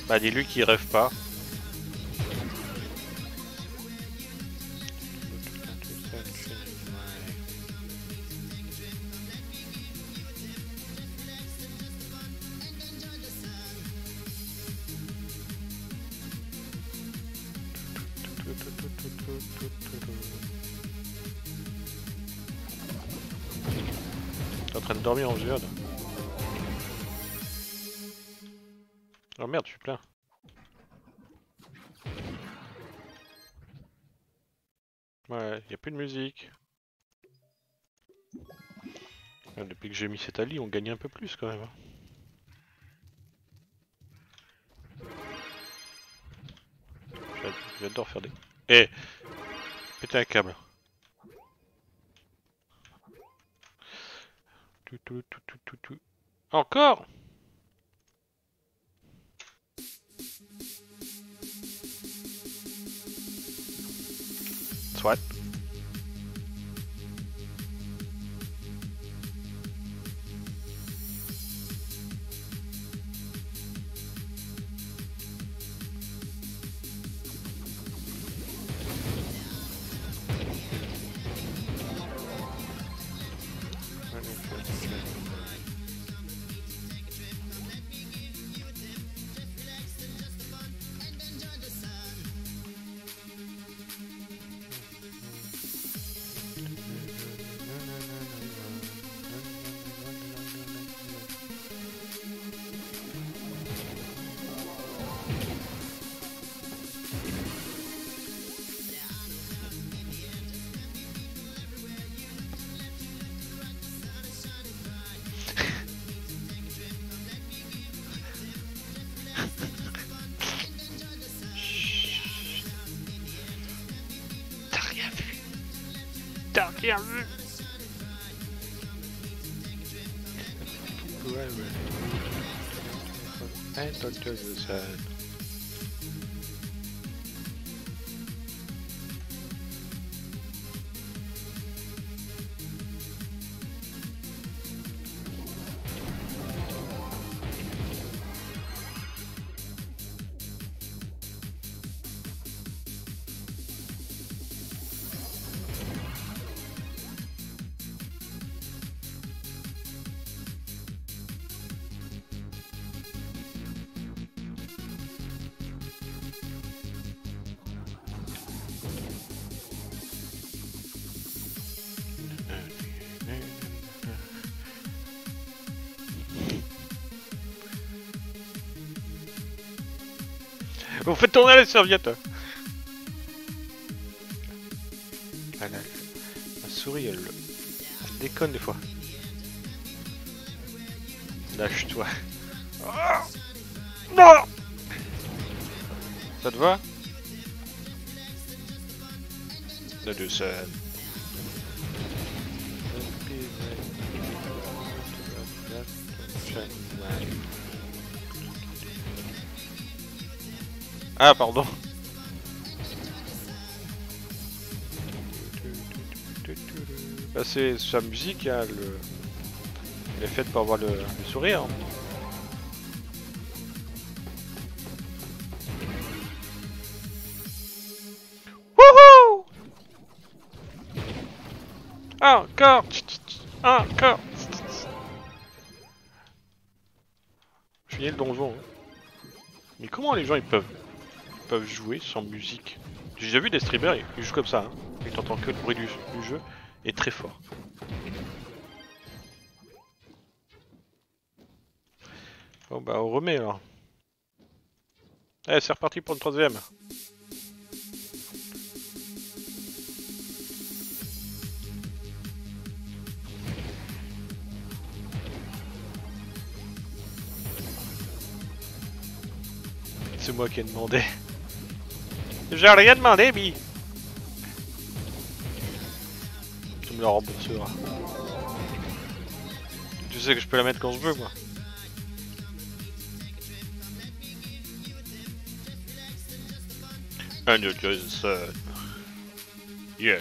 Bah dis-lui qu'il rêve pas. T'es en train de dormir en viande. Oh merde, je suis plein. Ouais, y a plus de musique. Depuis que j'ai mis cet ali, on gagne un peu plus quand même. J'adore faire des... Eh, péter un câble. Encore? Soit. tire. I don't do that. Vous faites tourner les serviettes. Ah là, ma souris elle déconne des fois. Lâche-toi. Ah non. Ça te va? La deux scènes. Ah pardon. Bah, c'est sa musique, hein, elle est faite pour avoir le sourire. Wouhou! Encore! Encore! Je finis le donjon. Mais comment les gens ils peuvent jouer sans musique? J'ai déjà vu des streamers, ils jouent comme ça, hein. Ils t'entendent que le bruit du jeu est très fort. Bon bah on remet alors. Allez c'est reparti pour le troisième. C'est moi qui ai demandé. J'ai rien demandé, Bi. Tu me la rembourseras. Tu sais que je peux la mettre quand je veux, moi. And you just said, yeah,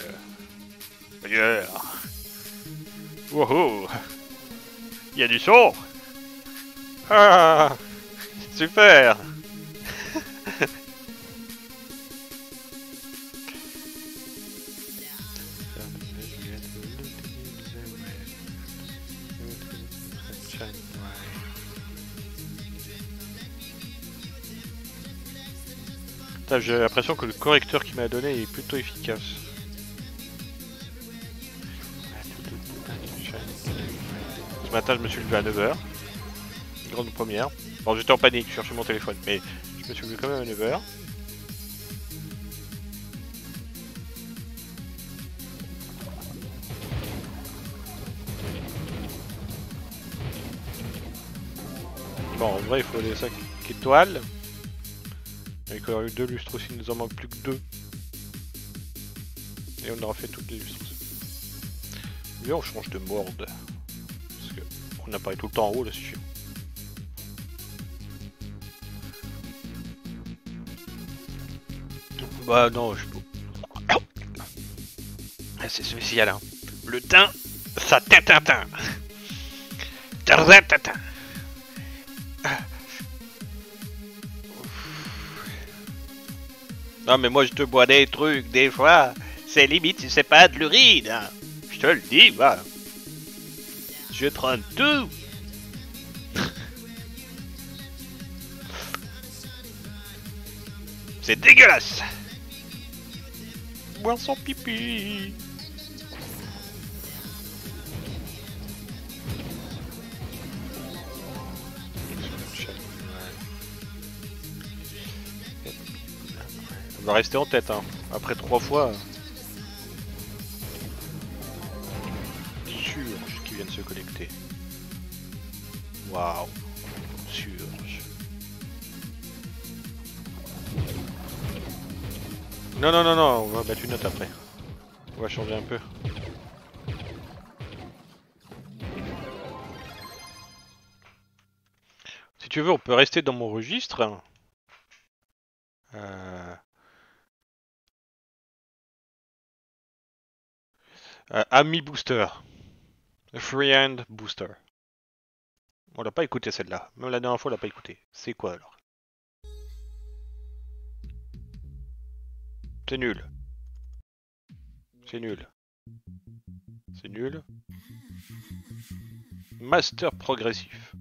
yeah. Wouhou. Il y a du son. Ah, super. J'ai l'impression que le correcteur qu'il m'a donné est plutôt efficace. Ce matin je me suis levé à 9 h. Grande première. Bon j'étais en panique, je cherchais mon téléphone, mais je me suis levé quand même à 9 h. Bon en vrai il faut les 5 étoiles. Avec eu 2 lustres aussi, il nous en manque plus que 2. Et on aura fait toutes les lustres. Lui on change de mode. Parce que on apparaît tout le temps en haut là, c'est chiant. Bah non, je peux. Ah, c'est spécial hein. Le teint, ça tintin. Non mais moi je te bois des trucs des fois, c'est limite si c'est pas de l'urine, hein. Je te le dis moi. Je prends tout. C'est dégueulasse. Boire son pipi. On va rester en tête, hein. Après 3 fois. Surge qui vient de se connecter. Waouh. Surge. Non, non, non, non, on va mettre une note après. On va changer un peu. tu veux, on peut rester dans mon registre. Euh, Ami Booster. Freehand Booster. On l'a pas écouté celle-là. Même la dernière fois, on l'a pas écouté. C'est quoi alors? C'est nul. C'est nul. C'est nul. Master progressif.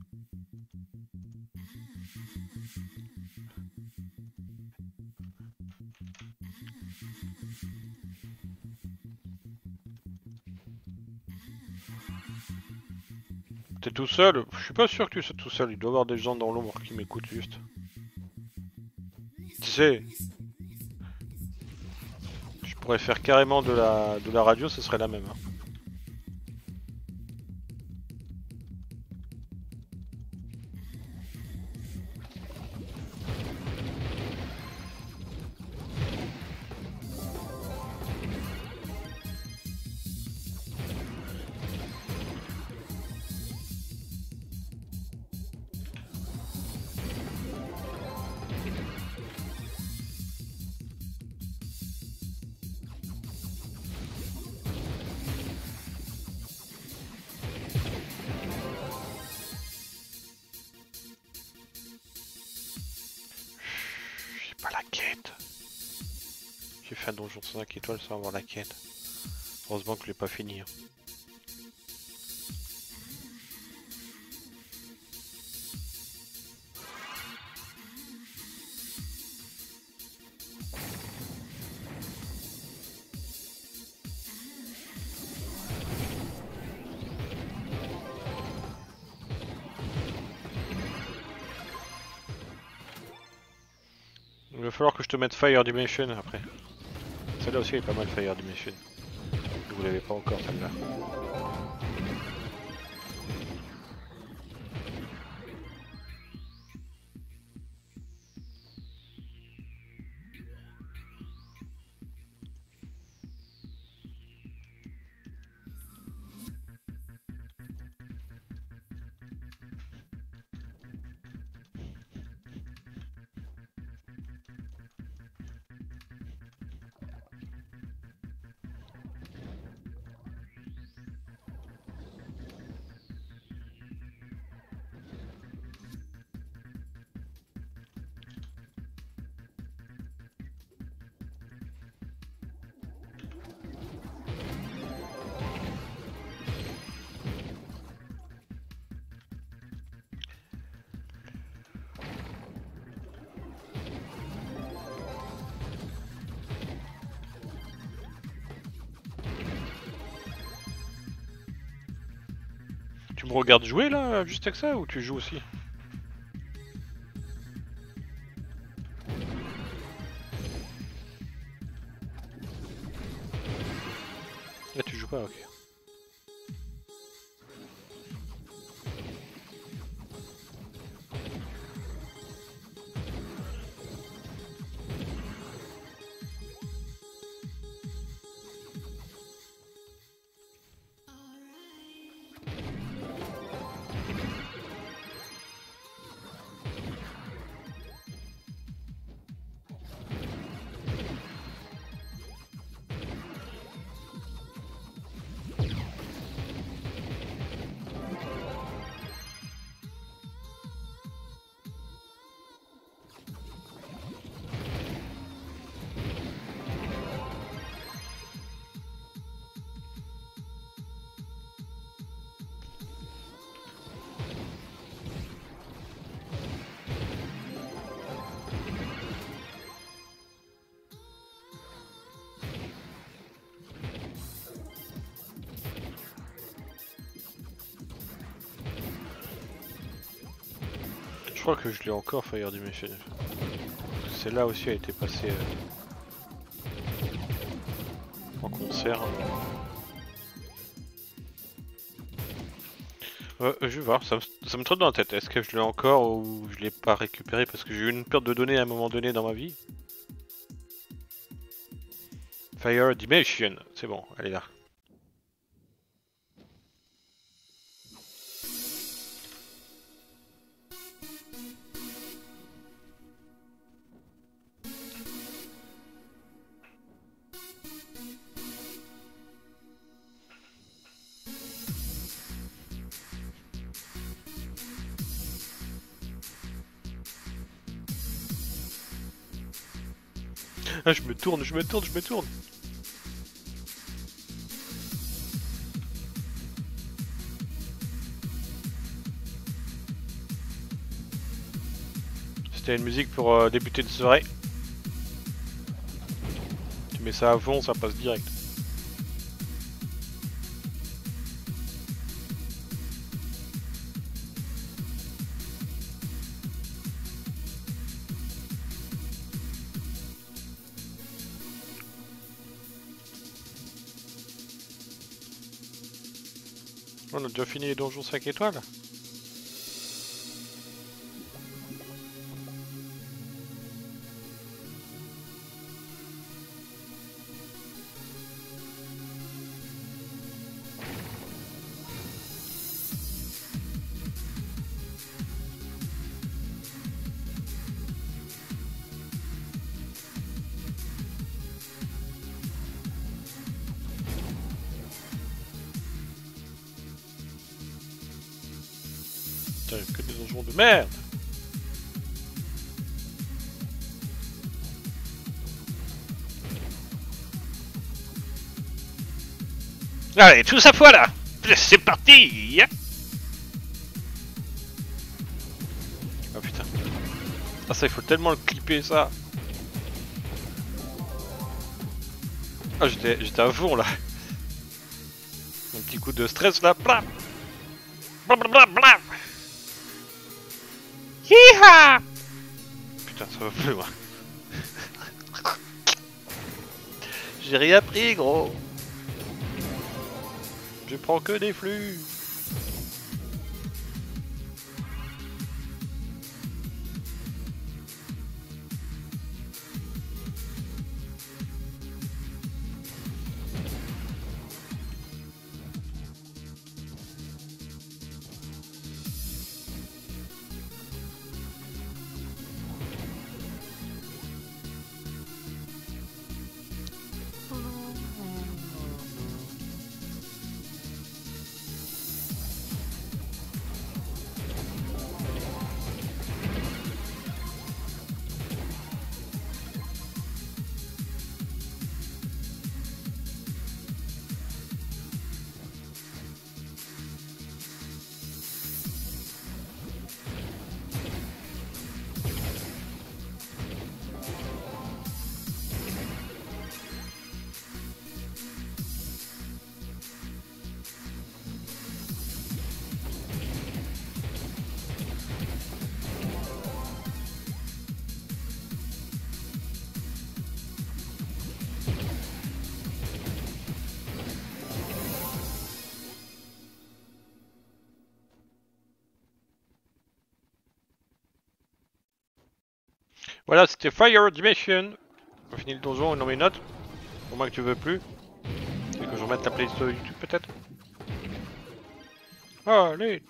T'es tout seul? Je suis pas sûr que tu sois tout seul. Il doit y avoir des gens dans l'ombre qui m'écoutent juste. Tu sais, je pourrais faire carrément de la radio, ce serait la même. Hein. J'ai pas la quête. J'ai fait un donjon 5 étoiles sans avoir la quête. Heureusement que je l'ai pas fini. Hein. Il va falloir que je te mette Fire Dimension après. Celle-là aussi est pas mal Fire Dimension. Vous l'avez pas encore celle-là. Tu me regardes jouer là, juste avec ça, ou tu joues aussi? Là tu joues pas, ok. Je crois que je l'ai encore Fire Dimension. Celle-là aussi a été passée en concert. Je vais voir, ça me trotte dans la tête. Est-ce que je l'ai encore ou je l'ai pas récupéré parce que j'ai eu une perte de données à un moment donné dans ma vie? Fire Dimension, c'est bon, elle est là. Ah, je me tourne, je me tourne, je me tourne. C'était une musique pour débuter une soirée. Tu mets ça à fond, ça passe direct. On a déjà fini les donjons 5 étoiles. Putain, que des donjons de merde. Allez, tous à poil là. C'est parti. Oh putain. Ah ça, il faut tellement le clipper ça. Ah j'étais à fond là. Un petit coup de stress là. Blam. Blam blam blam. Hiha. Putain, ça va plus loin. J'ai rien pris gros. Je prends que des flux. Voilà, c'était Fire Dimension. On finit le donjon, on en met une autre. Pour moi que tu veux plus. Et que je remette la playlist YouTube peut-être. Allez.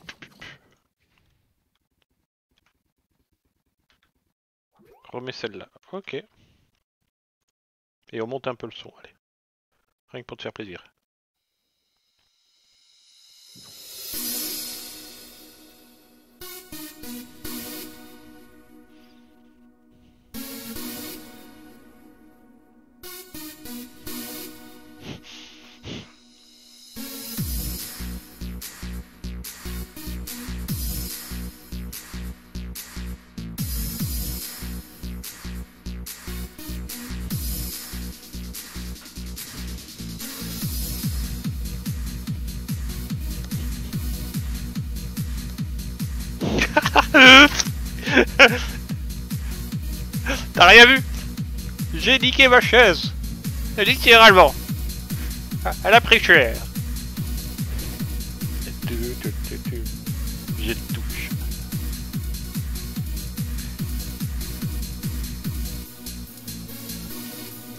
Remets celle-là. Ok. Et on monte un peu le son, allez. Rien que pour te faire plaisir. T'as rien vu? J'ai niqué ma chaise. Littéralement. Elle a pris cher. J'ai de touche.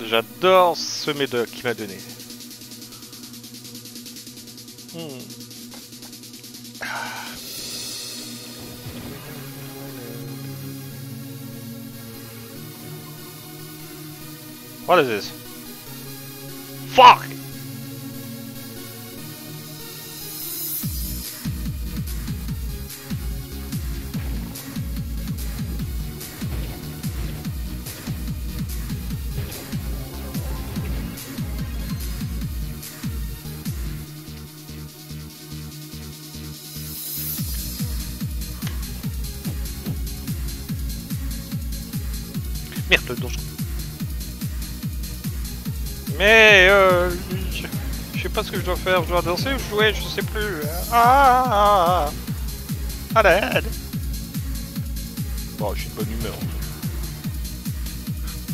J'adore ce médoc qu'il m'a donné. What is this? Fuck! Merde, non. Mais je sais pas ce que je dois faire. Je dois danser ou jouer, je sais plus. Ah, à l'aide. Bon, je suis de bonne humeur.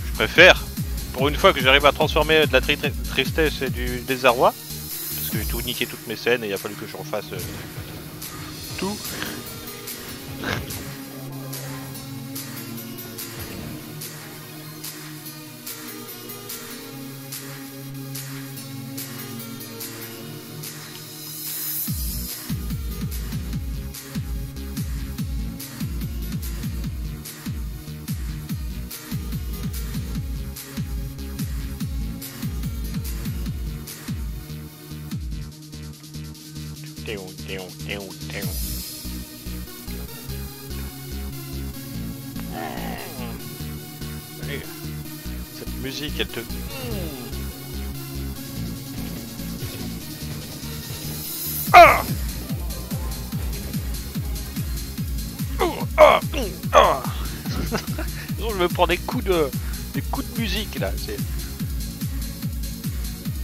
Je préfère, pour une fois que j'arrive à transformer de la tristesse et du désarroi, parce que j'ai tout niqué toutes mes scènes et il a fallu que je refasse tout. Cette musique, elle te... Ah Non, je me prends des coups de musique là.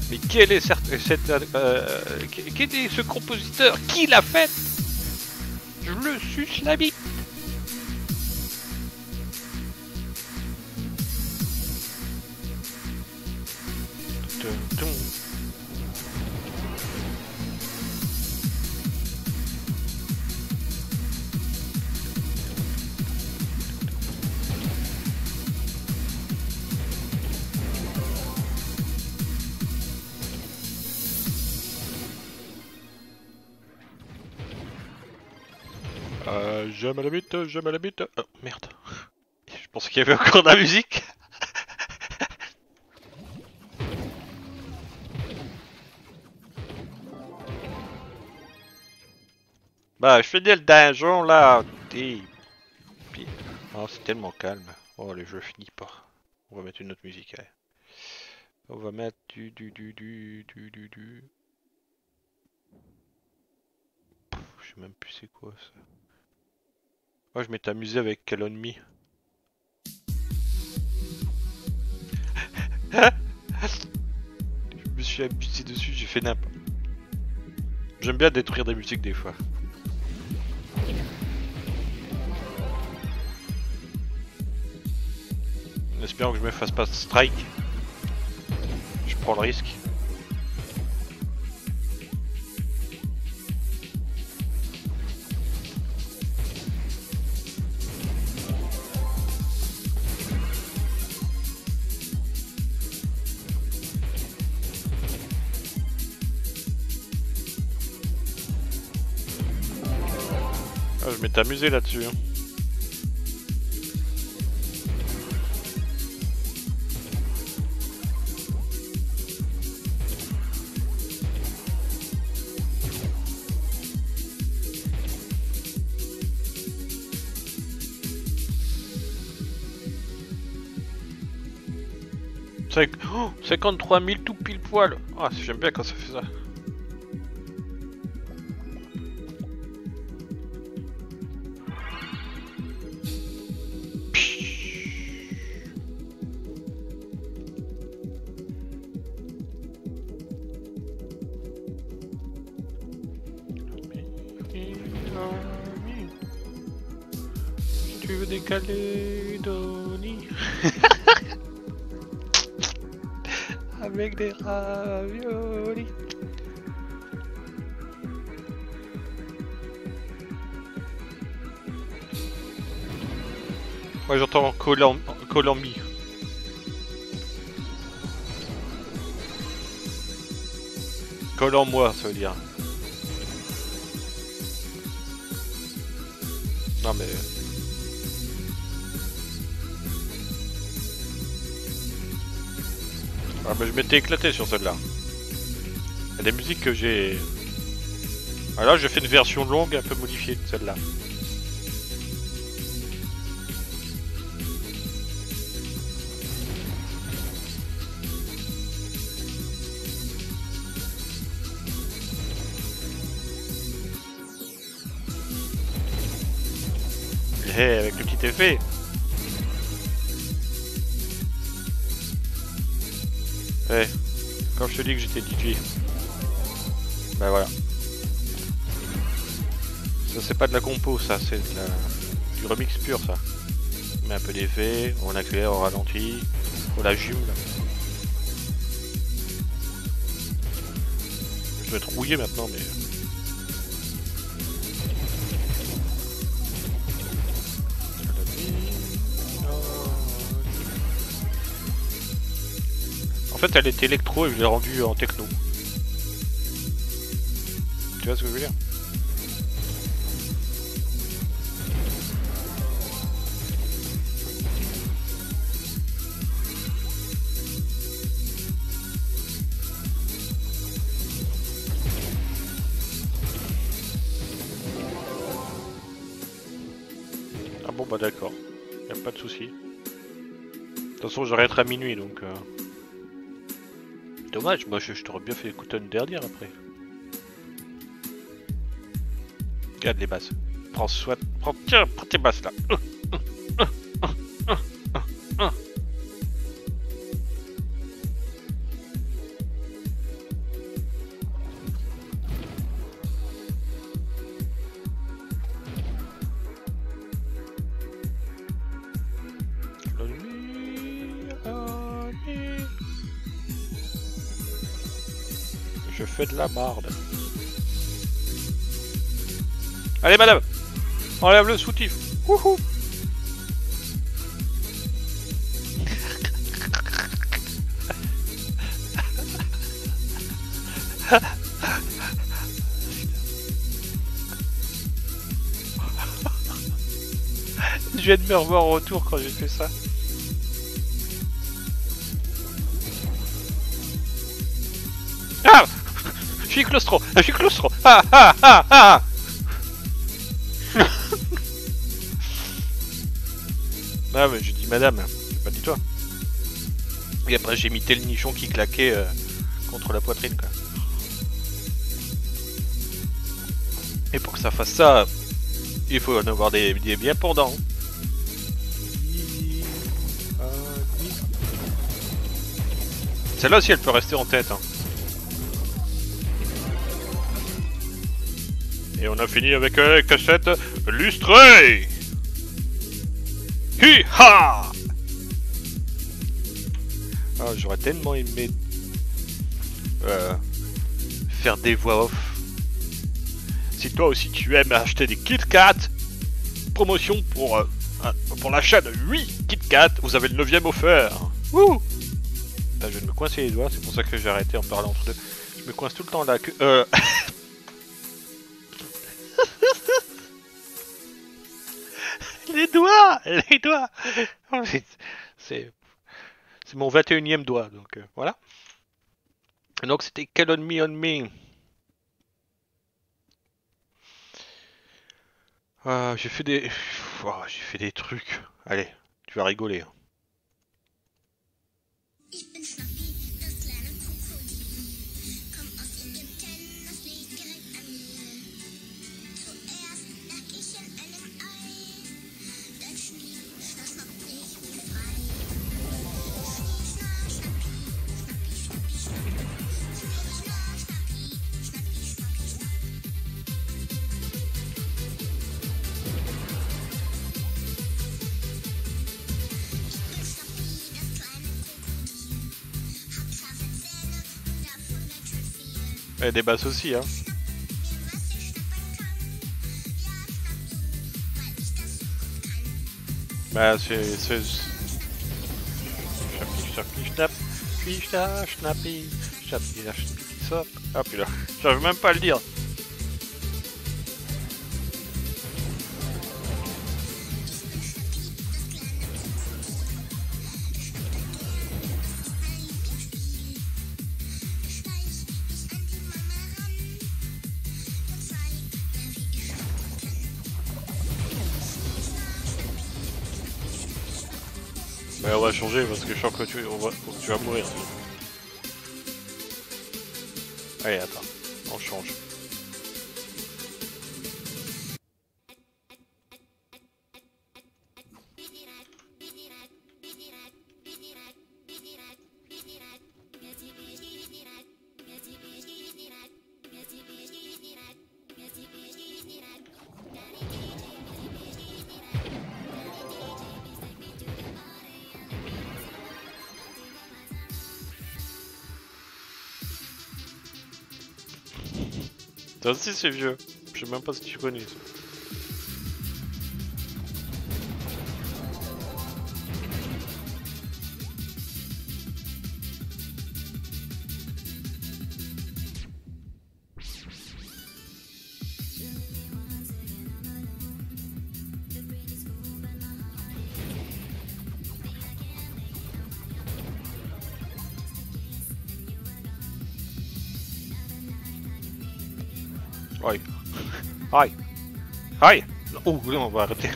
Mais quel est quel est ce compositeur? Qui l'a fait? Je le suce la bite. J'aime la bite, j'aime la bite. Oh merde. Je pensais qu'il y avait encore de la musique. Bah, je finis le donjon là. Et puis... Oh, c'est tellement calme. Oh, le jeu finit pas. On va mettre une autre musique. Allez. On va mettre du. Je sais même plus c'est quoi ça. Moi, je m'étais amusé avec Call on Me. Je me suis abusé dessus, j'ai fait n'importe. J'aime bien détruire des musiques des fois. En espérant que je me fasse pas strike. Je prends le risque. Ah, je m'étais amusé là-dessus. Hein. Oh, 53 000 tout pile poil. Ah, j'aime bien quand ça fait ça. Tu veux des Calédonies avec des raviolis. Moi j'entends Colombie. Collant moi ça veut dire. Non mais... Ah bah je m'étais éclaté sur celle-là. Il y a des musiques que j'ai... Ah là j'ai fait une version longue un peu modifiée de celle-là. Hey, avec le petit effet. Eh, quand je te dis que j'étais DJ. Bah voilà. Ça c'est pas de la compo, ça c'est du remix pur ça. On met un peu d'effet, on accélère, on ralentit, on la jume. Je vais être rouillé maintenant mais... En fait elle était électro et je l'ai rendue en techno. Tu vois ce que je veux dire? Ah bon bah d'accord, y a pas de souci. De toute façon j'arrêterai à minuit donc... Dommage, moi je t'aurais bien fait écouter une dernière après. Regarde les basses. Tiens, prends tes basses là. Je fais de la barde. Allez madame, enlève le soutif. Wouhou. Je viens de me revoir au retour quand j'ai fait ça. Ah, je suis claustro. Ah ah ah ah. Ah mais j'ai dit madame, j'ai pas dit toi. Et après j'ai imité le nichon qui claquait contre la poitrine quoi. Et pour que ça fasse ça, il faut en avoir des bien pendants. Celle-là aussi elle peut rester en tête. Hein. Et on a fini avec la cassette lustrée. Hi-ha! Ah, j'aurais tellement aimé faire des voix off. Si toi aussi tu aimes acheter des Kit Kat, promotion pour l'achat de 8 Kit Kat, vous avez le 9ème offert. Wouh! Là, je vais me coincer les doigts, c'est pour ça que j'ai arrêté en parlant entre deux. Je me coince tout le temps là que... Les doigts! C'est mon 21ème doigt, donc voilà. Donc c'était Call on Me on Me. J'ai fait des... j'ai fait des trucs. Allez, tu vas rigoler. Et des basses aussi, hein. Bah, c'est... Ah putain, j'arrive même pas à le dire. Mais on va changer parce que je sens que tu vas mourir. Allez, attends, on change. Ça aussi c'est vieux. Je sais même pas si tu connais. Aïe. Aïe. Aïe. Oh, oui, on va arrêter.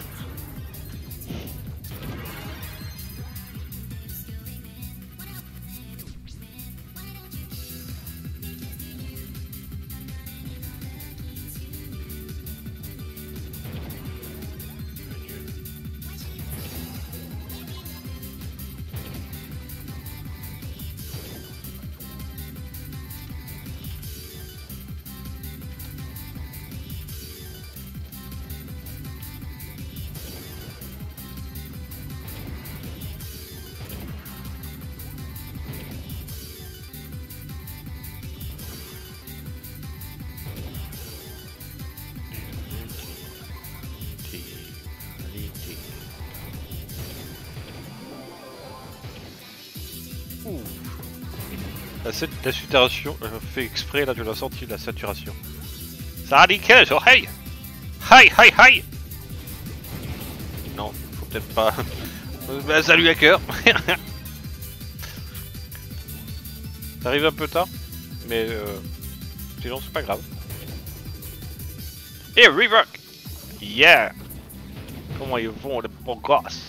La saturation, fait exprès là, tu l'as senti, la saturation. Ça a niqué, oh hey! Hi, hi, hi! Non, faut peut-être pas. Bah, salut hacker! Ça arrive un peu tard, mais sinon c'est pas grave. Et Rework! Yeah! Comment ils vont les beaux gosses?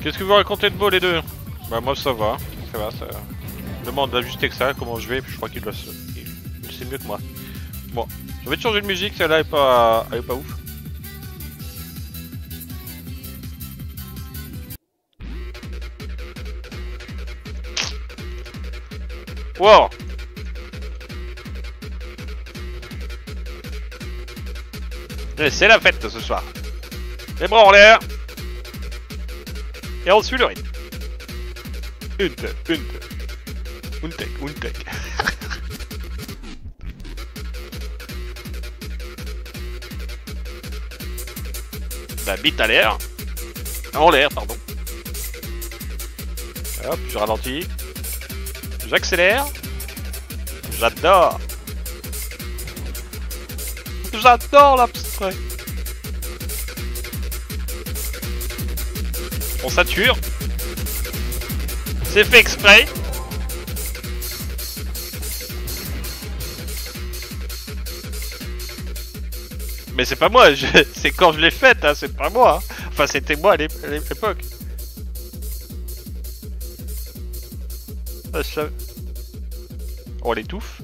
Qu'est-ce que vous racontez de beau les deux? Bah moi ça va, ça. Je demande d'ajuster que ça, comment je vais, puis je crois qu'il le sait mieux que moi. Bon, je vais te changer de musique, celle-là est pas ouf. Wow! C'est la fête ce soir. Les bras en l'air. Et on suit le rythme. Une tech. La bite à l'air. En l'air, pardon. Hop, je ralentis. J'accélère. J'adore. J'adore l'abstrait. On sature. C'est fait exprès. Mais c'est pas moi, c'est quand je l'ai faite, hein, c'est pas moi. Hein. Enfin, c'était moi à l'époque. On l'étouffe.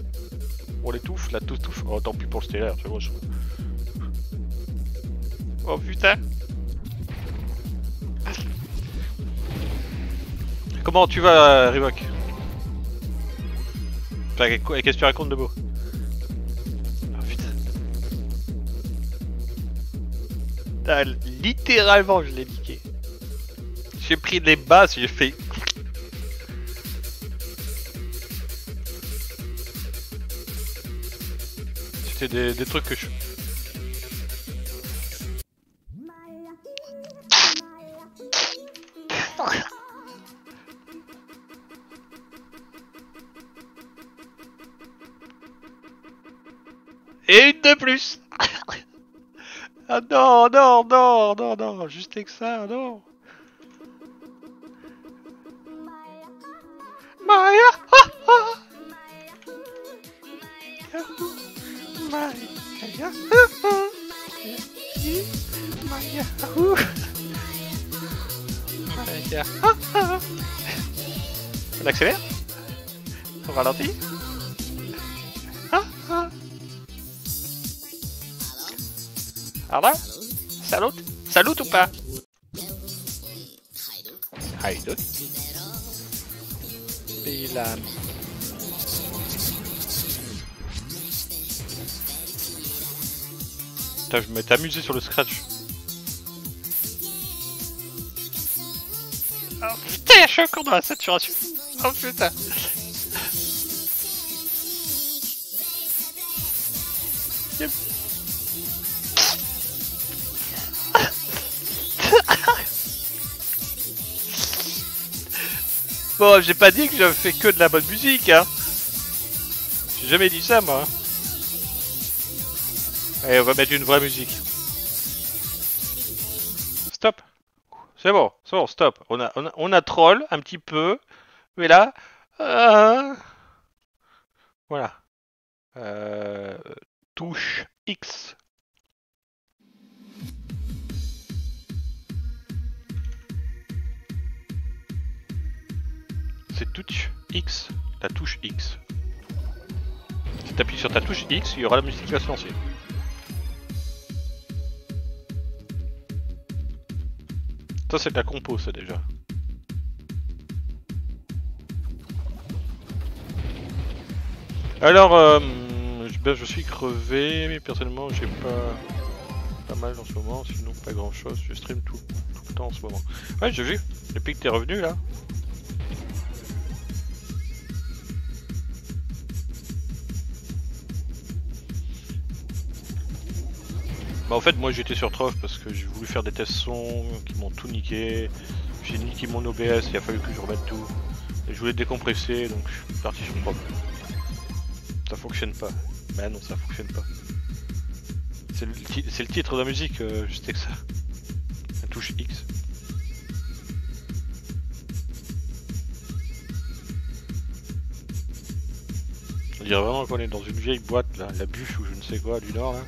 La touffe. Oh, tant pis pour le stellaire, tu vois. Oh putain. Comment tu vas, Reebok? Enfin, qu'est-ce que tu racontes de beau? Oh putain. Ah, littéralement, je l'ai niqué. J'ai pris les basses, j'ai fait. C'était des trucs que je. Et une de plus. Ah non, juste avec ça, non. Maya, on accélère? On ralentit? Alors? Salut ou pas? Haydut. Bilan. Putain, je m'étais amusé sur le scratch. Oh putain, je suis encore dans la saturation. Oh putain. Yep. Bon, j'ai pas dit que j'avais fait que de la bonne musique, hein. J'ai jamais dit ça, moi. Allez, on va mettre une vraie musique. Stop. C'est bon, stop. On a troll un petit peu, mais là, voilà. Touche X. C'est touche X, la touche X. Si tu appuies sur ta touche X, il y aura la musique qui va se lancer. Ça c'est de la compo, ça déjà. Alors, je suis crevé, mais personnellement j'ai pas mal en ce moment, sinon pas grand chose. Je stream tout le temps en ce moment. Ouais, j'ai vu, depuis que t'es revenu là. Bah en fait moi j'étais sur Trof parce que j'ai voulu faire des tests son qui m'ont tout niqué. J'ai niqué mon OBS, il a fallu que je remette tout. Et je voulais décompresser donc je suis parti sur Trof. Ça fonctionne pas. Bah non, ça fonctionne pas. C'est le titre de la musique, je sais que ça. La touche X. On dirait vraiment qu'on est dans une vieille boîte là, la bûche ou je ne sais quoi du nord là.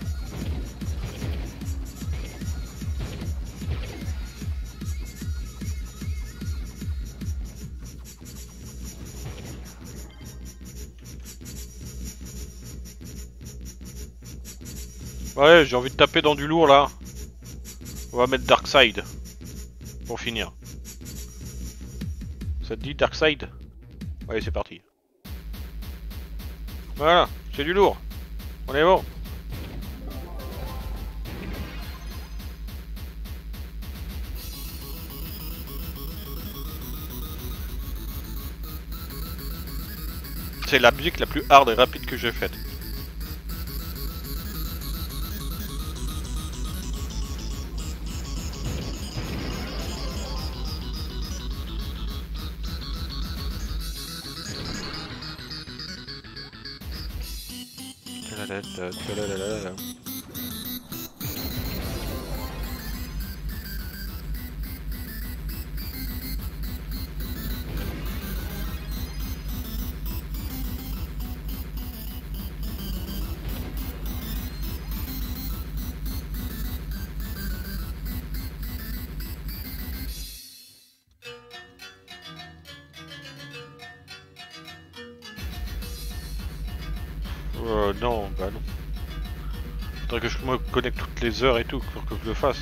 Ouais, j'ai envie de taper dans du lourd là. On va mettre Darkside. Pour finir. Ça te dit Darkside? Allez, c'est parti. Voilà, c'est du lourd. On est bon. C'est la musique la plus hard et rapide que j'ai faite. Non, bah non. Faudrait que je me connecte toutes les heures et tout pour que je le fasse.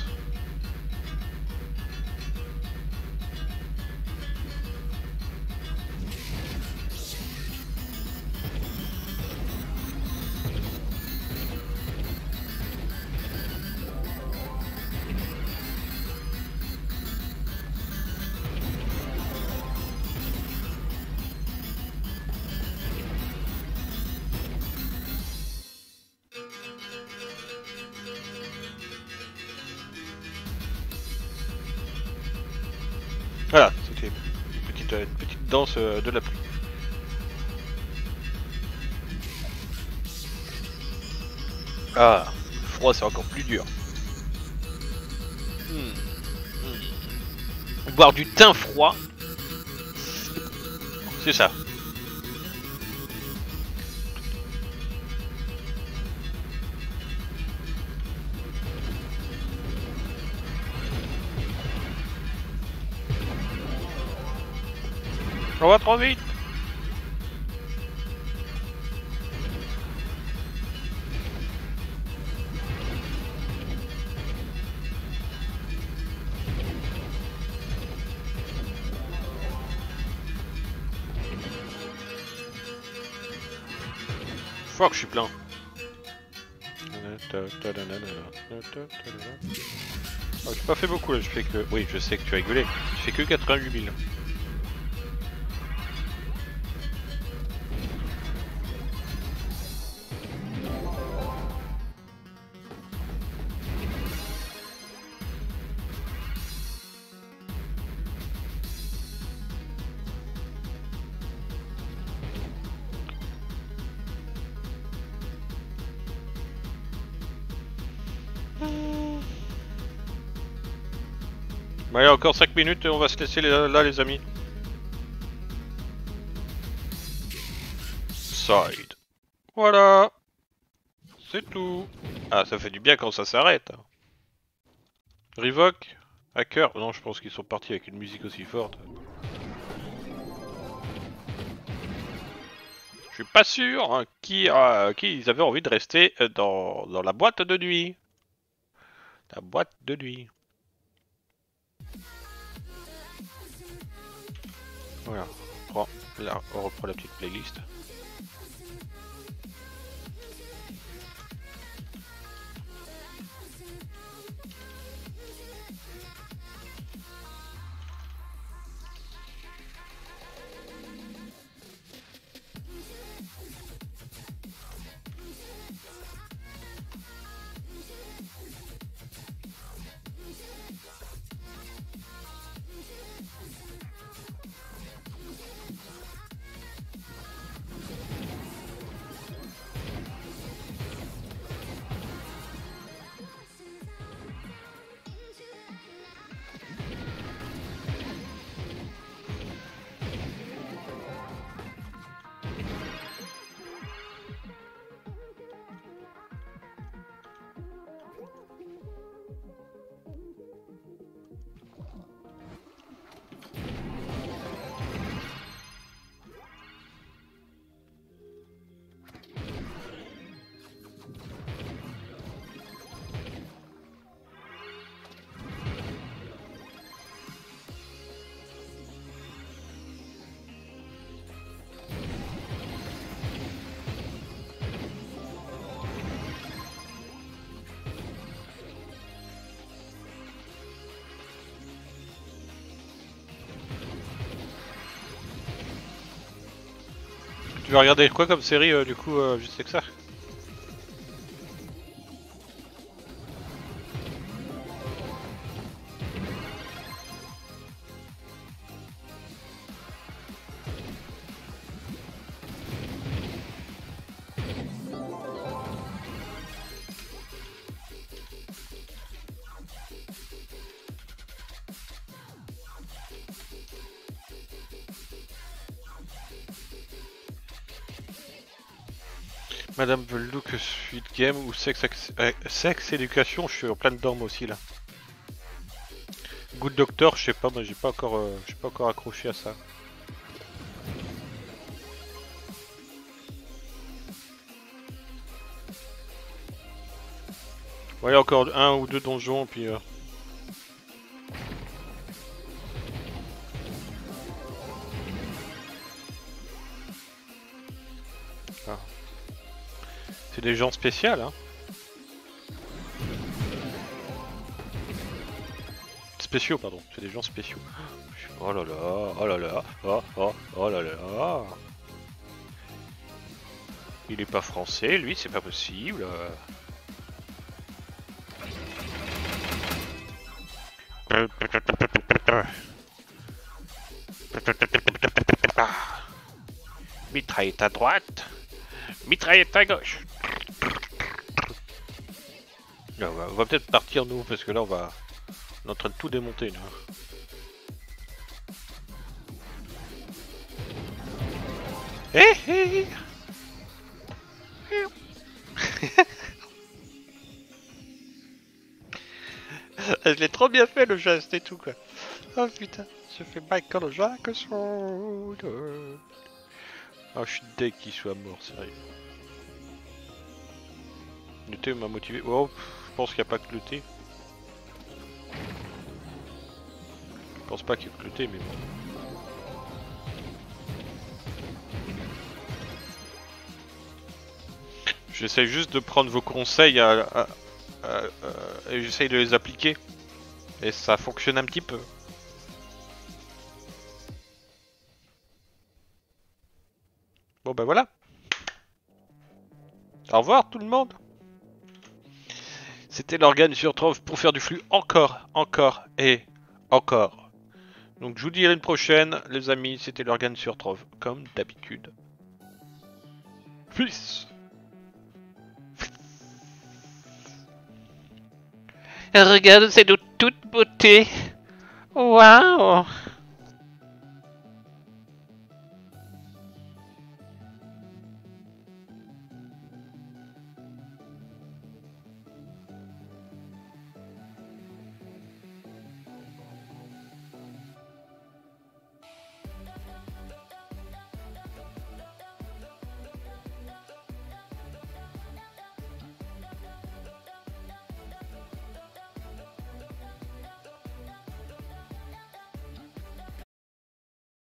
Voilà, c'était une petite danse de la pluie. Ah, le froid c'est encore plus dur. Boire du thym froid, c'est ça. On va trop vite. Fuck, je suis plein. Ah, j'ai pas fait beaucoup là, je fais que... Oui, je sais que tu as rigolé. Je fais que 88 000. Allez, encore 5 minutes et on va se laisser là les amis. Side. Voilà. C'est tout. Ah, ça fait du bien quand ça s'arrête. Revoke. Hacker. Non, je pense qu'ils sont partis avec une musique aussi forte. Je suis pas sûr hein, qui ils avaient envie de rester dans la boîte de nuit. La boîte de nuit. Voilà. Là, on reprend la petite playlist. Tu vas regarder quoi comme série du coup juste avec ça? Madame veut look Sweet Game ou Sex Éducation, je suis en plein dedans moi aussi là. Good Doctor, je sais pas, moi j'ai pas encore accroché à ça. Ouais, encore un ou deux donjons puis. Ah. C'est des gens spéciaux, hein. Spéciaux, pardon. C'est des gens spéciaux. Oh là là, oh là là, oh là là. Il est pas français, lui, c'est pas possible. Mitraillette à droite, mitraillette à gauche. Là, on va peut-être partir nous parce que là on est en train de tout démonter là. Eh eh. Je l'ai trop bien fait le geste et tout quoi. Oh putain, je fais Michael Jackson. Oh, je suis deg qu'il soit mort, sérieux. Le thé m'a motivé. Oh, je pense qu'il n'y a pas que le thé. Je pense pas qu'il y ait que le thé, mais bon. J'essaye juste de prendre vos conseils et j'essaye de les appliquer. Et ça fonctionne un petit peu. Bon bah voilà. Au revoir tout le monde. C'était l'organe sur Trove pour faire du flux encore et encore. Donc je vous dis à une prochaine les amis, c'était l'organe sur Trove comme d'habitude. Peace. Regarde, c'est de toute beauté. Waouh.